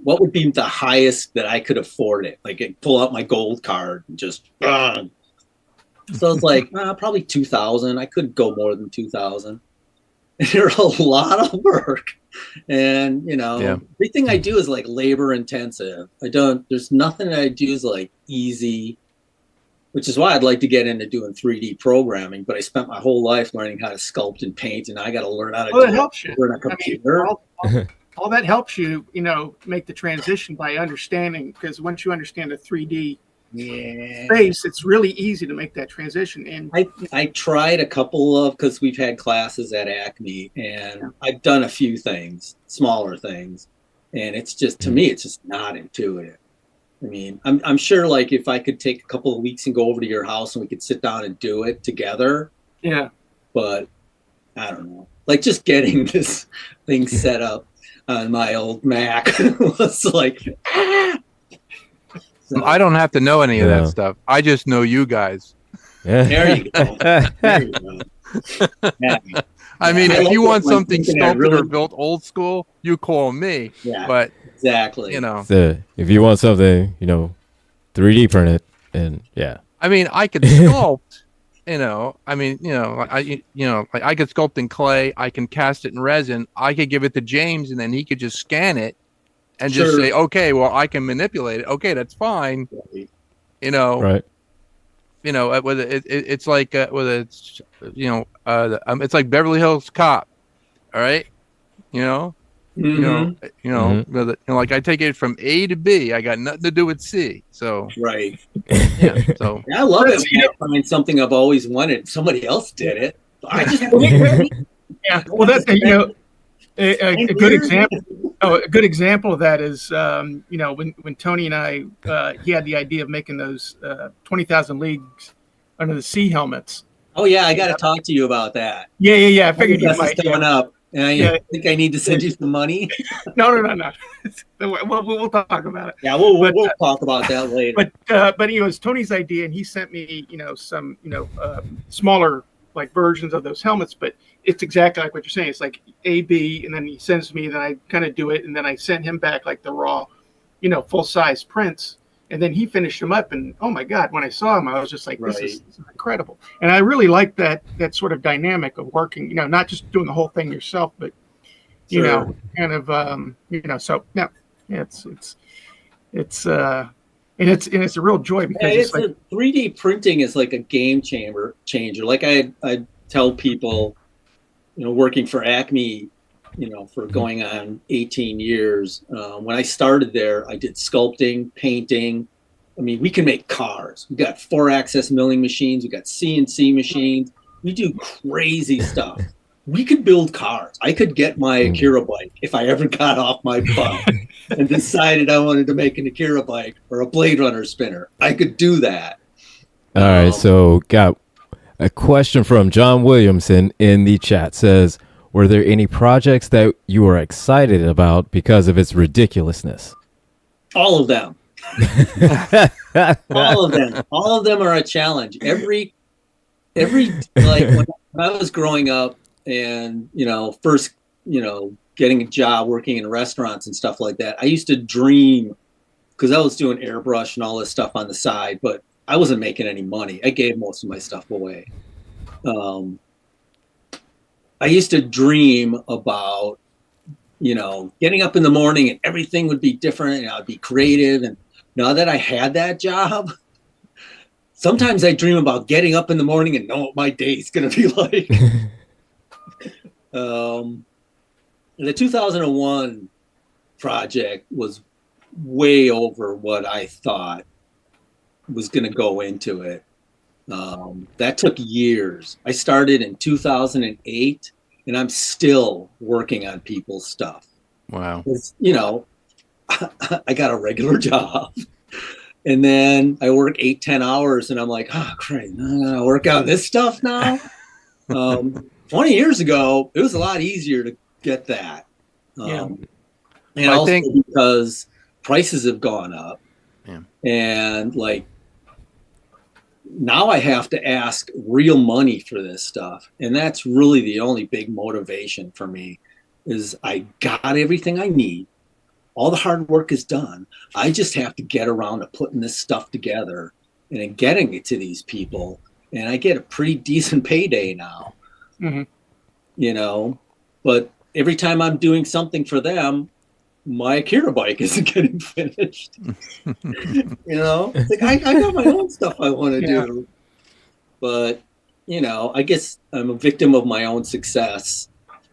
what would be the highest that I could afford it? Like, I'd pull out my gold card and just. So it's like probably 2,000. I couldn't go more than 2,000. They're a lot of work, and everything I do is like labor intensive. There's nothing that I do is like easy, which is why I'd like to get into doing 3D programming. But I spent my whole life learning how to sculpt and paint, and I got to learn how to do it on a computer. All that helps you, make the transition by understanding, because once you understand the 3D space, it's really easy to make that transition. And I tried a couple of, because we've had classes at Acme, and I've done a few things, smaller things, and it's just, to me, it's just not intuitive. I mean, I'm sure like if I could take a couple of weeks and go over to your house and we could sit down and do it together. Yeah. But I don't know, like just getting this thing set up on my old Mac was like, So, I don't have to know any of that stuff. I just know you guys. There you go. There you go. I mean, if you want something sculpted or built old school, you call me. Yeah, but exactly. So if you want something, 3D printed, and I mean, I could sculpt. I could sculpt in clay. I can cast it in resin. I could give it to James, and then he could just scan it. And just say, okay, well, I can manipulate it. Okay, that's fine. Right. Whether it's like whether it's it's like Beverly Hills Cop. All right, like I take it from A to B. I got nothing to do with C. So right. Yeah. So I love it when I find something I've always wanted. Somebody else did it. I just Well, that's a good example. Oh, a good example of that is, when Tony and I, he had the idea of making those 20,000 Leagues Under the Sea helmets. Oh yeah, I got to talk to you about that. Yeah. I figured you might. Coming up, and I think I need to send you some money. No. We'll talk about it. Yeah, we'll talk about that later. But it was Tony's idea, and he sent me, some, smaller like versions of those helmets, but it's exactly like what you're saying. It's like A, B, and then he sends me, then I kind of do it, and then I send him back like the raw, full size prints, and then he finished them up. And oh my God, when I saw him, I was just like, this is incredible. And I really like that sort of dynamic of working, not just doing the whole thing yourself, but kind of, so yeah, it's a real joy, because it's like 3D printing is like a game changer. Like I tell people, working for Acme, for going on 18 years. When I started there, I did sculpting, painting. I mean, we can make cars. We got 4-axis milling machines. We got CNC machines. We do crazy stuff. We could build cars. I could get my Akira bike if I ever got off my butt and decided I wanted to make an Akira bike or a Blade Runner spinner. I could do that. All right, so got a question from John Williamson in the chat. Says, were there any projects that you were excited about because of its ridiculousness? All of them. All of them. All of them are a challenge. Every like when I was growing up and, first, getting a job working in restaurants and stuff like that, I used to dream, because I was doing airbrush and all this stuff on the side, but I wasn't making any money. I gave most of my stuff away. I used to dream about, getting up in the morning and everything would be different and I'd be creative. And now that I had that job, sometimes I dream about getting up in the morning and know what my day is going to be like. The 2001 project was way over what I thought was going to go into it. That took years. I started in 2008, and I'm still working on people's stuff. Wow. You know, I got a regular job, and then I work 8-10 hours, and I'm like, oh, great, I'm gonna work on this stuff now. 20 years ago, it was a lot easier to get that. And I also think because prices have gone up, Yeah. and like now I have to ask real money for this stuff, and that's really the only big motivation for me. Is I got everything I need, all the hard work is done. I just have to get around to putting this stuff together and then getting it to these people, and I get a pretty decent payday now. Mm-hmm. You know, but every time I'm doing something for them, my Akira bike isn't getting finished. You know, it's like I got my own stuff I want to do, but you know, I guess I'm a victim of my own success.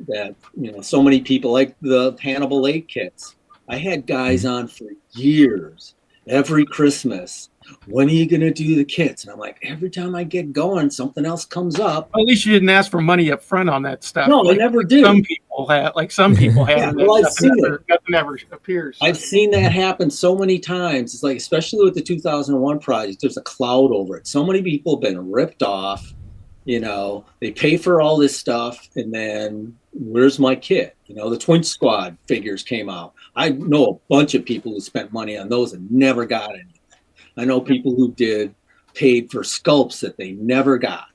That, you know, so many people, like the Hannibal Lake kits. I had guys on for years, every Christmas. When are you going to do the kits? And I'm like, every time I get going, something else comes up. Well, at least you didn't ask for money up front on that stuff. No, I never do. Some people have, Yeah, well, I've seen it. Nothing ever appears. I've seen that happen so many times. It's like, especially with the 2001 project, there's a cloud over it. So many people have been ripped off. You know, they pay for all this stuff, and then where's my kit? You know, the Twin Squad figures came out. I know a bunch of people who spent money on those and never got anything. I know people who paid for sculpts that they never got.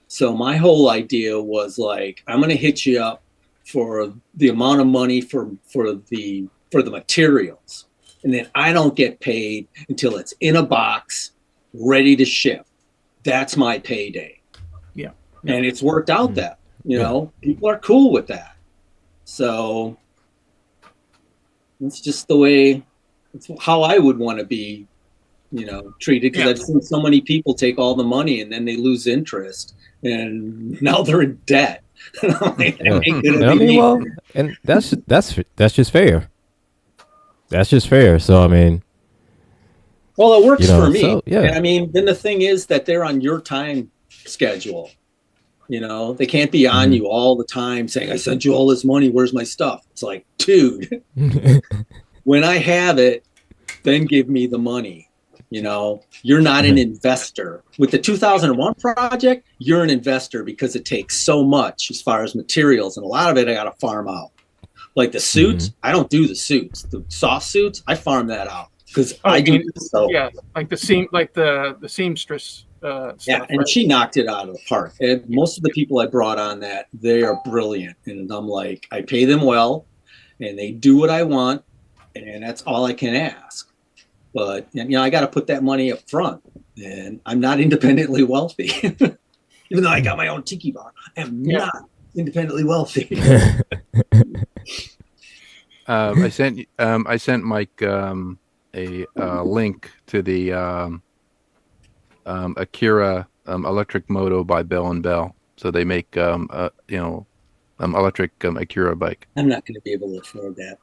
So my whole idea was like, I'm going to hit you up for the amount of money for the materials, and then I don't get paid until it's in a box, ready to ship. That's my payday. Yeah. And it's worked out that, you know, people are cool with that. So it's just the way, it's how I would want to be, you know, treated, because I've seen so many people take all the money and then they lose interest, and now they're in debt. I mean, well, and that's just fair. That's just fair. So I mean, well, it works for me. So, yeah. And I mean, then the thing is that they're on your time schedule. You know, they can't be on you all the time saying, I sent you all this money, where's my stuff? It's like, dude, when I have it, then give me the money. You know, you're not an investor. With the 2001 project, you're an investor because it takes so much as far as materials, and a lot of it I got to farm out. Like the suits, I don't do the suits. The soft suits, I farm that out because I do. So yeah, like the seamstress. Stuff, and right? she knocked it out of the park. And most of the people I brought on that, they are brilliant, and I'm like, I pay them well, and they do what I want, and that's all I can ask. But, you know, I got to put that money up front, and I'm not independently wealthy. Even though I got my own tiki bar, I'm not independently wealthy. I sent Mike a link to the Akira electric moto by Bell and Bell. So they make electric Akira bike. I'm not going to be able to afford that.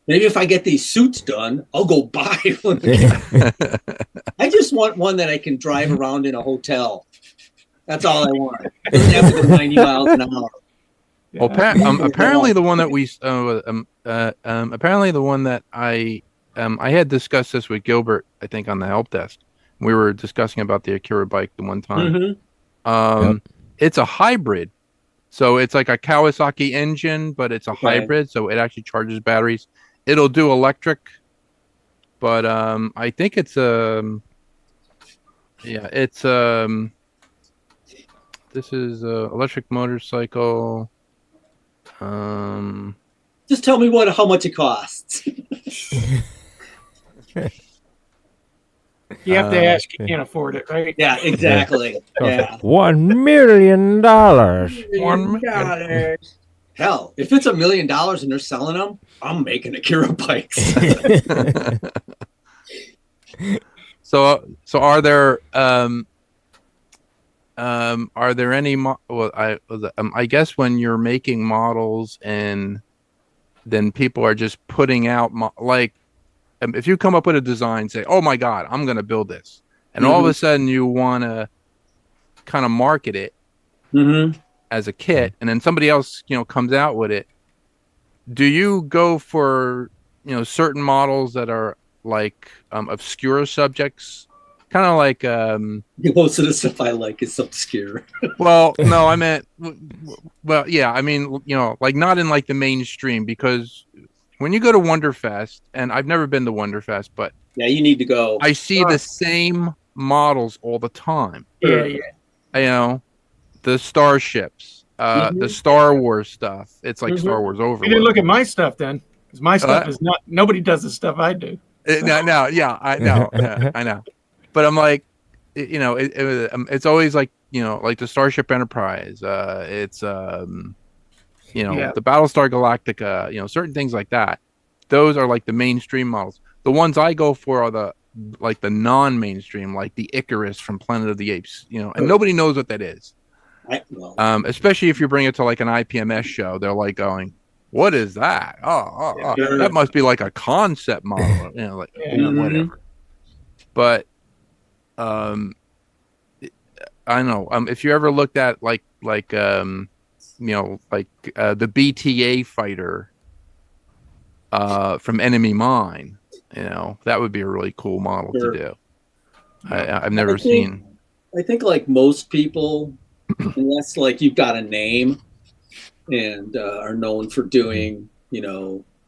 Maybe if I get these suits done, I'll go buy one. I just want one that I can drive around in a hotel. That's all I want. It doesn't have to go 90 miles an hour. Well, apparently the one that we apparently the one that I had discussed this with Gilbert, I think, on the help desk. We were discussing about the Akira bike the one time. It's a hybrid, so it's like a Kawasaki engine, but it's a hybrid, so it actually charges batteries. It'll do electric, but I think it's this is a electric motorcycle. Just tell me how much it costs. You have to ask. You can't afford it, right? Yeah, exactly. Yeah. $1 million. $1 million. Hell, if it's $1 million and they're selling them, I'm making Akira bikes. So are there Are there any I guess when you're making models and then people are just putting out if you come up with a design, say, oh my God, I'm going to build this. And all of a sudden you want to kind of market it as a kit. And then somebody else, comes out with it. Do you go for, certain models that are like obscure subjects? Kind of like most of the stuff I like is obscure. Well, no, I meant yeah, I mean, like not in like the mainstream, because when you go to Wonderfest, and I've never been to Wonderfest, but yeah, you need to go. I see the same models all the time. Yeah. The starships, the Star Wars stuff. It's like Star Wars Overload. You didn't look at my stuff then, because my stuff is not. Nobody does the stuff I do. No, yeah, I know, I know. But I'm like, it's always like, like the Starship Enterprise. It's the Battlestar Galactica. Certain things like that. Those are like the mainstream models. The ones I go for are the non-mainstream, like the Icarus from Planet of the Apes. And nobody knows what that is. Especially if you bring it to like an IPMS show, they're like going, "What is that? That must be like a concept model." Whatever. But I know if you ever looked at the BTA fighter from Enemy Mine, that would be a really cool model to do. I've never seen. I think like most people, unless like you've got a name and are known for doing,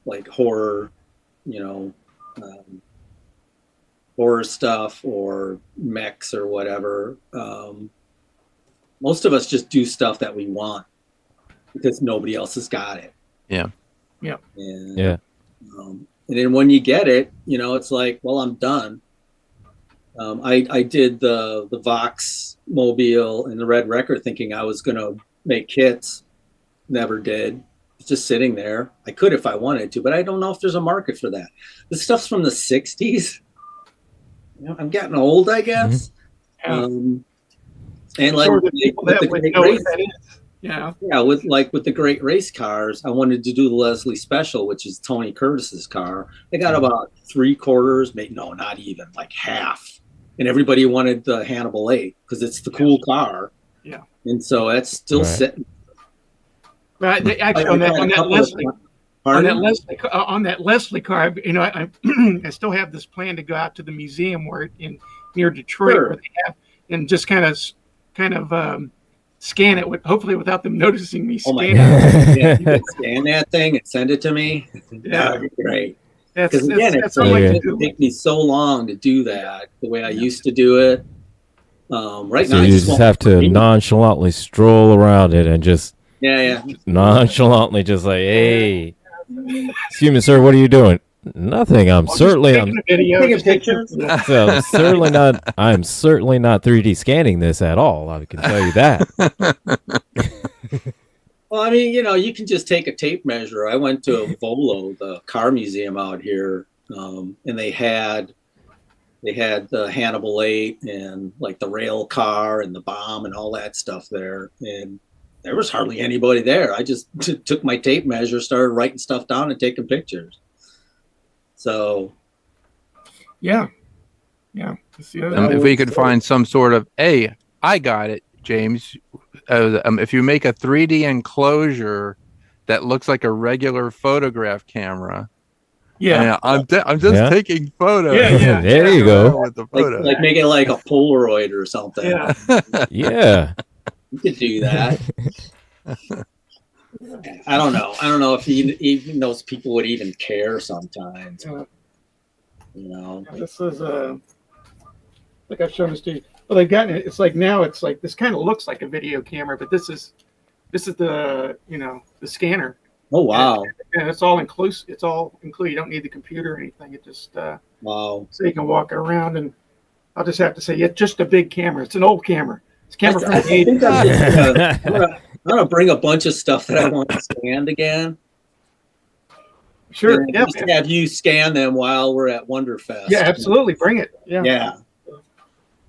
like horror, horror stuff or mechs or whatever. Most of us just do stuff that we want because nobody else has got it. Yeah. And then when you get it, it's like, well, I'm done. I did the Vox Mobile and the Red Record thinking I was going to make kits. Never did. It's just sitting there. I could if I wanted to, but I don't know if there's a market for that. This stuff's from the 60s. I'm getting old, I guess. And like with the great race, with the great race cars, I wanted to do the Leslie Special, which is Tony Curtis's car. They got about 3/4, maybe no, not even, like half. And everybody wanted the Hannibal 8 because it's the cool car. Yeah. And so that's still sitting. Right. Actually, on that Leslie car, I still have this plan to go out to the museum near Detroit, where they have, and just kind of scan it hopefully without them noticing me scan it. Yeah, you can scan that thing and send it to me. That would be great. Because again, it take me so long to do that the way I used to do it. Right now, you just have to nonchalantly stroll around it and just nonchalantly just like, hey, excuse me, sir, what are you doing? Nothing. I'm certainly taking pictures. So I'm certainly not 3D scanning this at all. I can tell you that. Well, I mean, you can just take a tape measure. I went to Volo, the car museum out here, and they had the Hannibal 8 and like the rail car and the bomb and all that stuff there. And there was hardly anybody there. I just took my tape measure, started writing stuff down and taking pictures. So, yeah. If we could find some sort of, hey, I got it, James. If you make a 3D enclosure that looks like a regular photograph camera, I'm just taking photos. There you go. With the photo. Like make it like a Polaroid or something. Yeah. You could do that. I don't know if even those people would even care sometimes. This is like I've shown this to you. Well, they've gotten it. It's like now it's like this kind of looks like a video camera, but this is the the scanner. Oh wow! And it's all inclusive. It's all included. You don't need the computer or anything. It just wow. So you can walk around, and I'll just have to say, it's just a big camera. It's an old camera. It's a camera from the 80s. I'm gonna bring a bunch of stuff that I want to scan again. Sure. Just have you scan them while we're at Wonderfest. Yeah, absolutely. Bring it. Yeah. Yeah.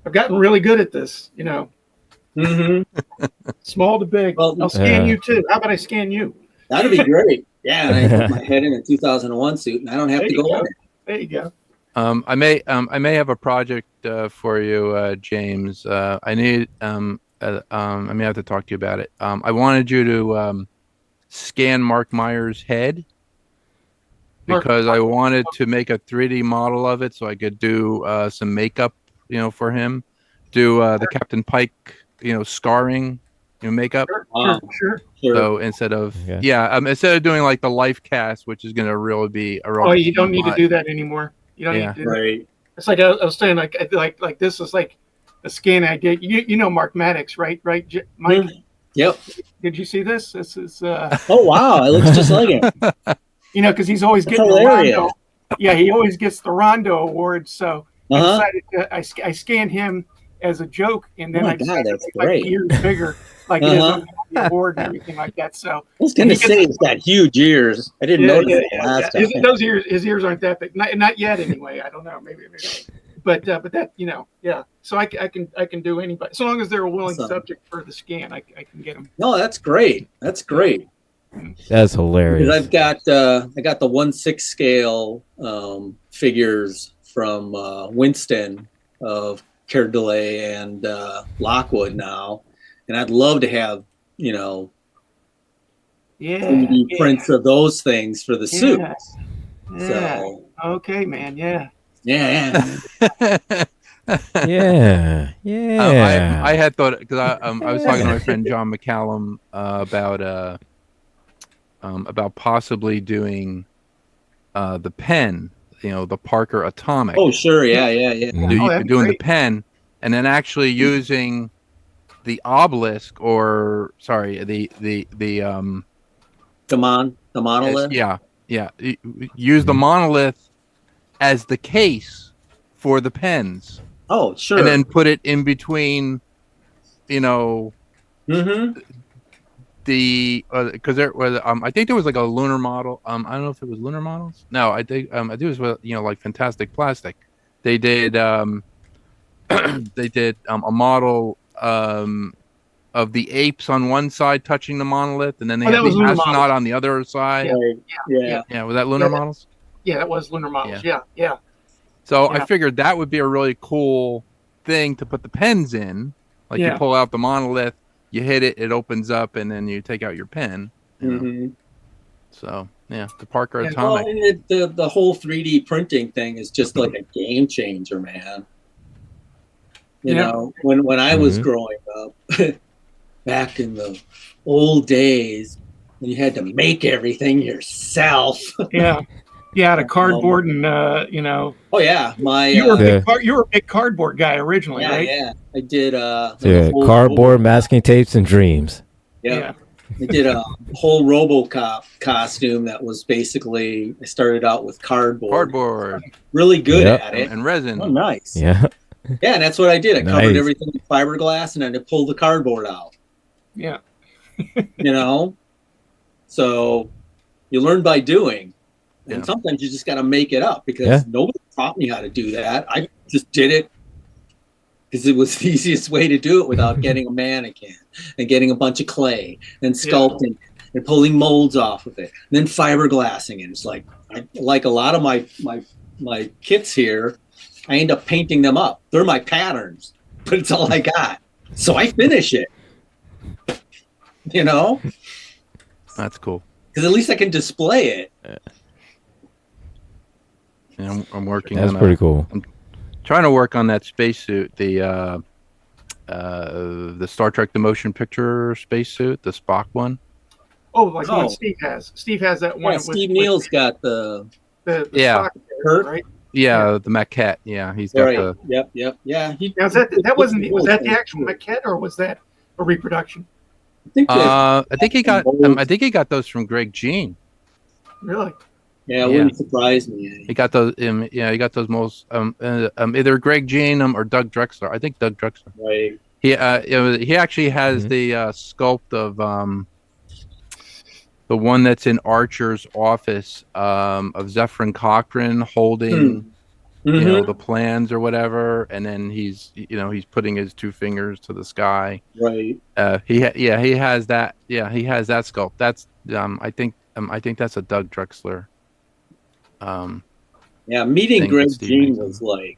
I've gotten really good at this. Mm-hmm. Small to big. Well, I'll scan you too. How about I scan you? That'd be great. Yeah, and I put my head in a 2001 suit, and I don't have to go in it. There you go. I may have a project for you, James. I may have to talk to you about it. I wanted you to scan Mark Meyer's head because I wanted to make a 3D model of it so I could do some makeup, for him. Do the Captain Pike, scarring, makeup. Sure. So instead of instead of doing like the life cast, which is going to really be a real. Oh, you don't need to do that anymore. You don't need to do that. It's like I was saying, like this is like a scan I did. You know Mark Maddox, right, Mike? Yep. Did you see this? This is. Oh wow! It looks just like him. Because he's always getting the Rondo. Yeah, he always gets the Rondo award. So I decided I scanned him as a joke, and then I decided that's to make great. my ears bigger, like it is on the award and everything like that. So I was going to say he's got huge ears. I didn't notice it last time. His ears aren't that big, not yet anyway. I don't know, maybe. But that So I can do anybody, so long as they're a willing subject for the scan. I can get them. No, that's great. That's great. That's hilarious. Because I got the 1/6 scale figures from Winston of Caerdelay and Lockwood now, and I'd love to have 3D prints of those things for the suits. So okay, man. Yeah. I had thought, because I was talking to my friend John McCallum about possibly doing the pen, the Parker Atomic. Oh sure, yeah. Doing the pen, and then actually using the obelisk, or sorry, the monolith. Use the monolith as the case for the pens. Oh, sure. And then put it in between, the because there was I think there was like a lunar model. I don't know if it was lunar models. No, I think it was like Fantastic Plastic. They did a model of the apes on one side touching the monolith, and then they had the astronaut on the other side. Yeah. Was that lunar models? Yeah, that was lunar models. Yeah. So I figured that would be a really cool thing to put the pens in. Like you pull out the monolith, you hit it, it opens up, and then you take out your pen. So the Parker Atomic. Well, the whole 3D printing thing is just like a game changer, man. You know, when I was growing up, back in the old days, when you had to make everything yourself. Out of cardboard and Oh yeah, you were a big cardboard guy originally, right? Yeah, I did. Cardboard, masking tapes, and dreams. Yeah. I did a whole RoboCop costume that was basically. I started out with cardboard. Really good at it. And resin. Oh, nice. Yeah. Yeah, and that's what I did. I covered everything with fiberglass, and then I pulled the cardboard out. Yeah. So you learn by doing. And sometimes you just got to make it up because nobody taught me how to do that. I just did it because it was the easiest way to do it without getting a mannequin and getting a bunch of clay and sculpting and pulling molds off of it. And then fiberglassing it. It's like a lot of my kits here, I end up painting them up. They're my patterns, but it's all I got. So I finish it. That's cool. Because at least I can display it. I'm working. That's pretty cool. I'm trying to work on that spacesuit, the Star Trek: The Motion Picture spacesuit, the Spock one. Oh, like what Steve has. Steve has that one. Yeah, Steve Neal's got the Spock there, right? Yeah, the maquette. Yeah, he's got the. Yep. Yeah. Was that the actual maquette, or was that a reproduction? I think he got those from Greg Jean. Really? Yeah, it wouldn't surprise me. He got those. He got those most either Greg Jean or Doug Drexler. I think Doug Drexler. Right. He actually has the sculpt of the one that's in Archer's office of Zephyrin Cochrane holding you know, Mhm. the plans or whatever, and then he's putting his two fingers to the sky. Right. He has that. Yeah, he has that sculpt. That's I think that's a Doug Drexler. Yeah, meeting Thing that Greg Steve Jean Mason. was like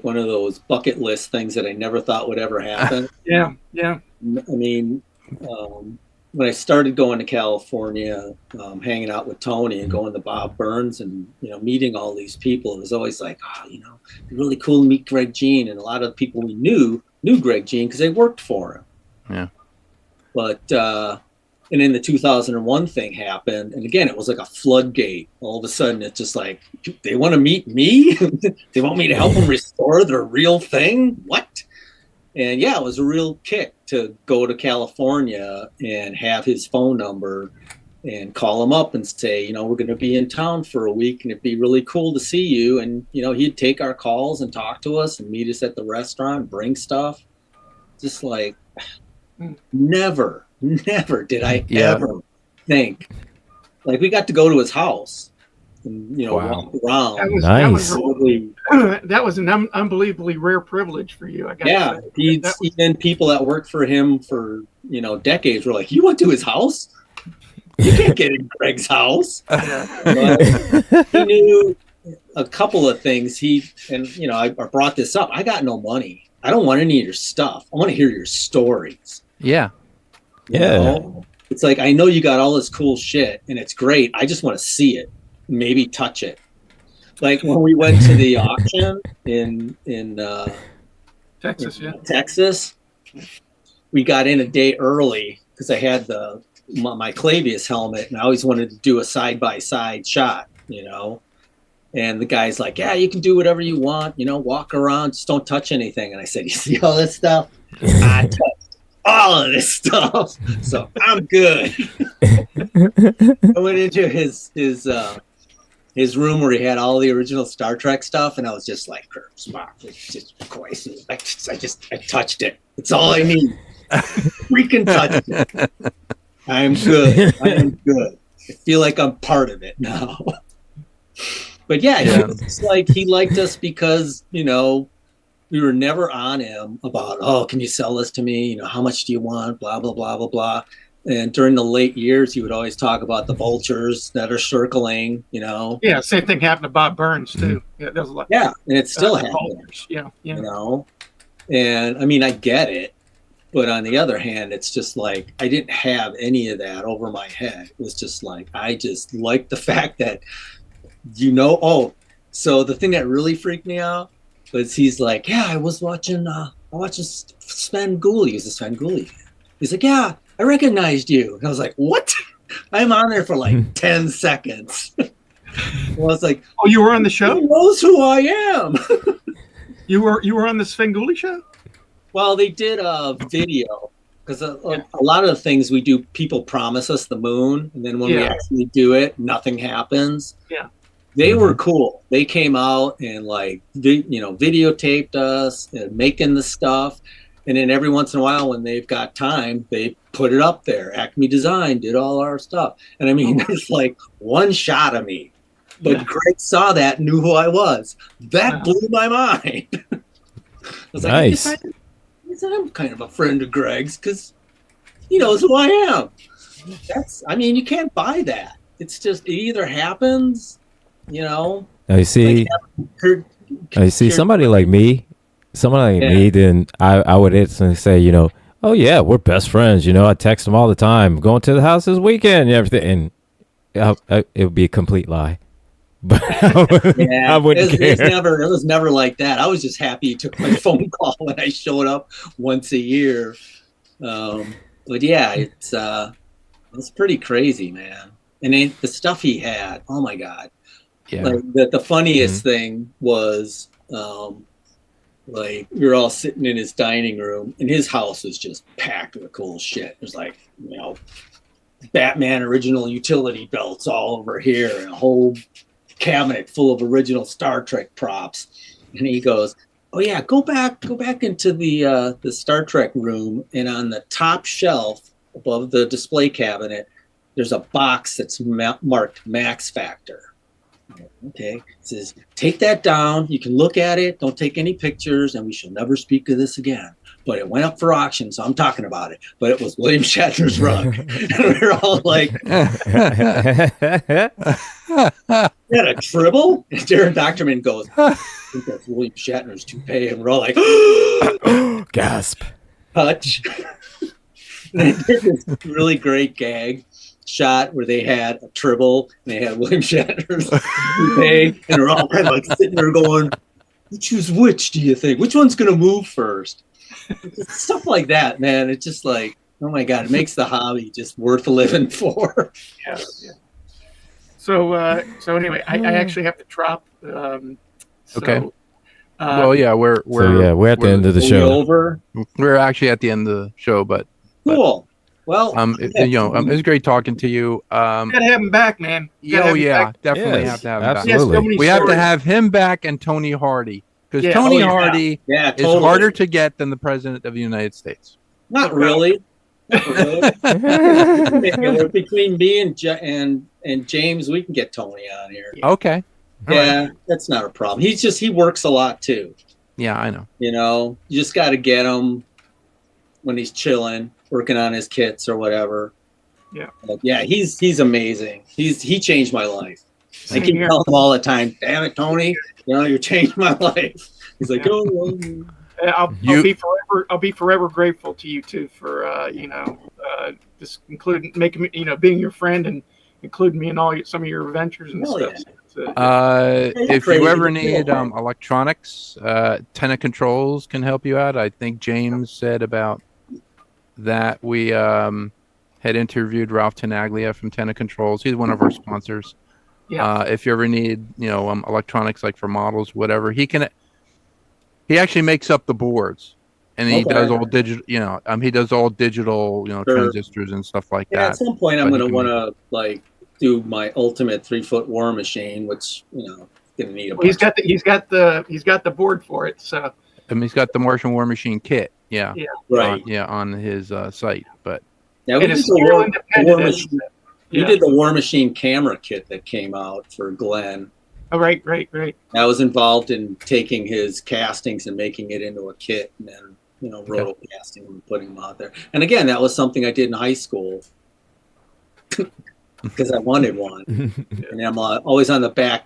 one of those bucket list things that I never thought would ever happen. Yeah. I mean, when I started going to California, hanging out with Tony and going to Bob Burns and, meeting all these people, it was always like, oh, it'd be really cool to meet Greg Jean. And a lot of the people we knew Greg Jean because they worked for him. Yeah. But, and then the 2001 thing happened. And again, it was like a floodgate. All of a sudden, it's just like, they want to meet me? They want me to help them restore their real thing? What? And yeah, it was a real kick to go to California and have his phone number and call him up and say, we're going to be in town for a week and it'd be really cool to see you. And, he'd take our calls and talk to us and meet us at the restaurant, bring stuff. Just like never did I ever think. Like, we got to go to his house and, walk around. That was an unbelievably rare privilege for you, I guess. Yeah, even people that worked for him for decades were like, "You went to his house? You can't get in Greg's house." But he knew a couple of things. I brought this up. I got no money. I don't want any of your stuff. I want to hear your stories. Yeah. It's like, I know you got all this cool shit, and it's great. I just want to see it, maybe touch it. Like when we went to the auction in Texas, we got in a day early because I had my Clavius helmet, and I always wanted to do a side-by-side shot, And the guy's like, "Yeah, you can do whatever you want, walk around, just don't touch anything." And I said, "You see all this stuff? I touched all of this stuff, so I'm good." I went into his room where he had all the original Star Trek stuff, and I was just like, I touched it. It's all I need. Freaking touched it. I'm good. I feel like I'm part of it now. But yeah, it's like he liked us because, we were never on him about, "Oh, can you sell this to me? How much do you want? Blah, blah, blah, blah, blah." And during the late years, he would always talk about the vultures that are circling, Yeah, same thing happened to Bob Burns, too. Yeah, there was a lot. Yeah, and it still happens. Yeah. And I mean, I get it. But on the other hand, it's just like, I didn't have any of that over my head. It was just like, I just liked the fact that, so the thing that really freaked me out was he's like, "Yeah, I was watching Sven Gulli." He was a Sven Gulli fan. He's like, "Yeah, I recognized you." And I was like, "What?" I'm on there for like 10 seconds. I was like, "Oh, you were on the show? Who knows who I am?" You were on the Sven Gulli show? Well, they did a video because a lot of the things we do, people promise us the moon, and then when we actually do it, nothing happens. Yeah. They were cool. They came out and videotaped us and making the stuff. And then every once in a while, when they've got time, they put it up there. Acme Design did all our stuff. And I mean, there's like one shot of me. But Greg saw that and knew who I was. That blew my mind. I was nice. Like, I said, I'm kind of a friend of Greg's because he knows who I am. You can't buy that. It's just, it either happens, I see. Somebody like me, then I would instantly say, "Oh yeah, we're best friends." I text them all the time, going to the house this weekend and everything, and it would be a complete lie. But I wouldn't care. It was never like that. I was just happy he took my phone call when I showed up once a year. But yeah, it's pretty crazy, man. And then the stuff he had, oh my God. Yeah. Like the funniest thing was like we were all sitting in his dining room and his house was just packed with cool shit. There's like, Batman original utility belts all over here and a whole cabinet full of original Star Trek props. And he goes, "Oh yeah, go back into the Star Trek room, and on the top shelf above the display cabinet, there's a box that's marked Max Factor." Okay. It says, take that down. You can look at it. Don't take any pictures, and we shall never speak of this again. But it went up for auction, so I'm talking about it. But it was William Shatner's rug. And we're all like, is that a tribble? And Darren Doctorman goes, I think that's William Shatner's toupee. And we're all like, gasp. touch. And they did this really great gag shot where they had a tribble and they had William Shatner's toupee, and we're all kind of like sitting there going, which is which, do you think? Which one's going to move first? Stuff like that, man. It's just like, oh my God, it makes the hobby just worth living for. Yeah. So anyway, I actually have to drop. Okay. Well, yeah, we're at the end of the Are we show. over? We're actually at the end of the show, but Cool. Well, it was great talking to you. gotta have him back, man. Definitely have to have him back. Absolutely. We have to have him back and Tony Hardy, because Tony Hardy is totally harder to get than the President of the United States. Not really. Between me and James, we can get Tony on here. Okay. Yeah, that's not a problem. He works a lot too. Yeah, I know. You know, you just got to get him when he's chilling, working on his kits or whatever. Yeah. But yeah, he's amazing. He changed my life. I Same keep here. telling him all the time, damn it, Tony, you changed my life. He's like, Yeah. oh. I'll be forever grateful to you two for just including being your friend and including me in some of your adventures and Hell stuff. yeah. If you ever need electronics, Tenna Controls can help you out. I think James said about that. We had interviewed Ralph Tenaglia from Tenna Controls. He's one of our sponsors. Yeah. If you ever need electronics, like for models, whatever, he actually makes up the boards, and he does all digital. He does all digital, transistors and stuff like that. At some point, I'm going to want to do my ultimate 3-foot war machine, which going to need a. He's got the board for it. So. He's got the Martian War Machine kit. Yeah. Yeah. Right. On his site, but. Yeah, we And did it's the still war independent. machine. We did the War Machine camera kit that came out for Glenn. Oh, right. I was involved in taking his castings and making it into a kit, and then rotocasting them and putting them out there. And again, that was something I did in high school because I wanted one. And I'm always on the back,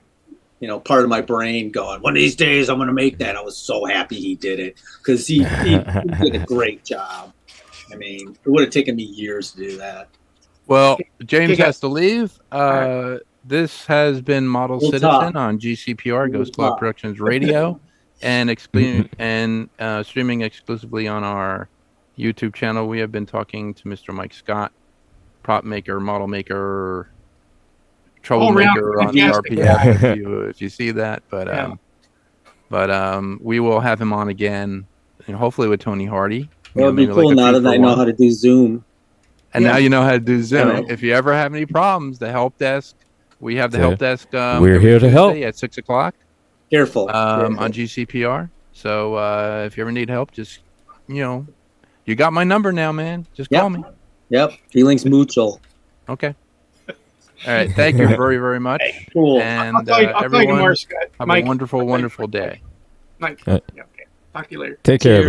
part of my brain going, one of these days I'm going to make that. I was so happy he did it because he did a great job. I mean, it would have taken me years to do that. Well, James has to leave. This has been Model Citizen on GCPR, Ghost Club Productions Radio, and streaming exclusively on our YouTube channel. We have been talking to Mr. Mike Scott, prop maker, model maker, troublemaker on the RPF, if you see that. But we will have him on again, hopefully with Tony Hardy. That would be cool now that I know how to do Zoom. And now you know how to do Zoom. If you ever have any problems, the help desk. We have the help desk. We're here to help at 6:00. Careful. On GCPR. So if you ever need help, just you got my number now, man. Just call me. Yep. Feelings mutual. Okay. All right. Thank you very, very much. Cool. And I'll tell you everyone, tomorrow, Scott. have Mike, a wonderful, wonderful day. Mike. Okay. Talk to you later. Take care.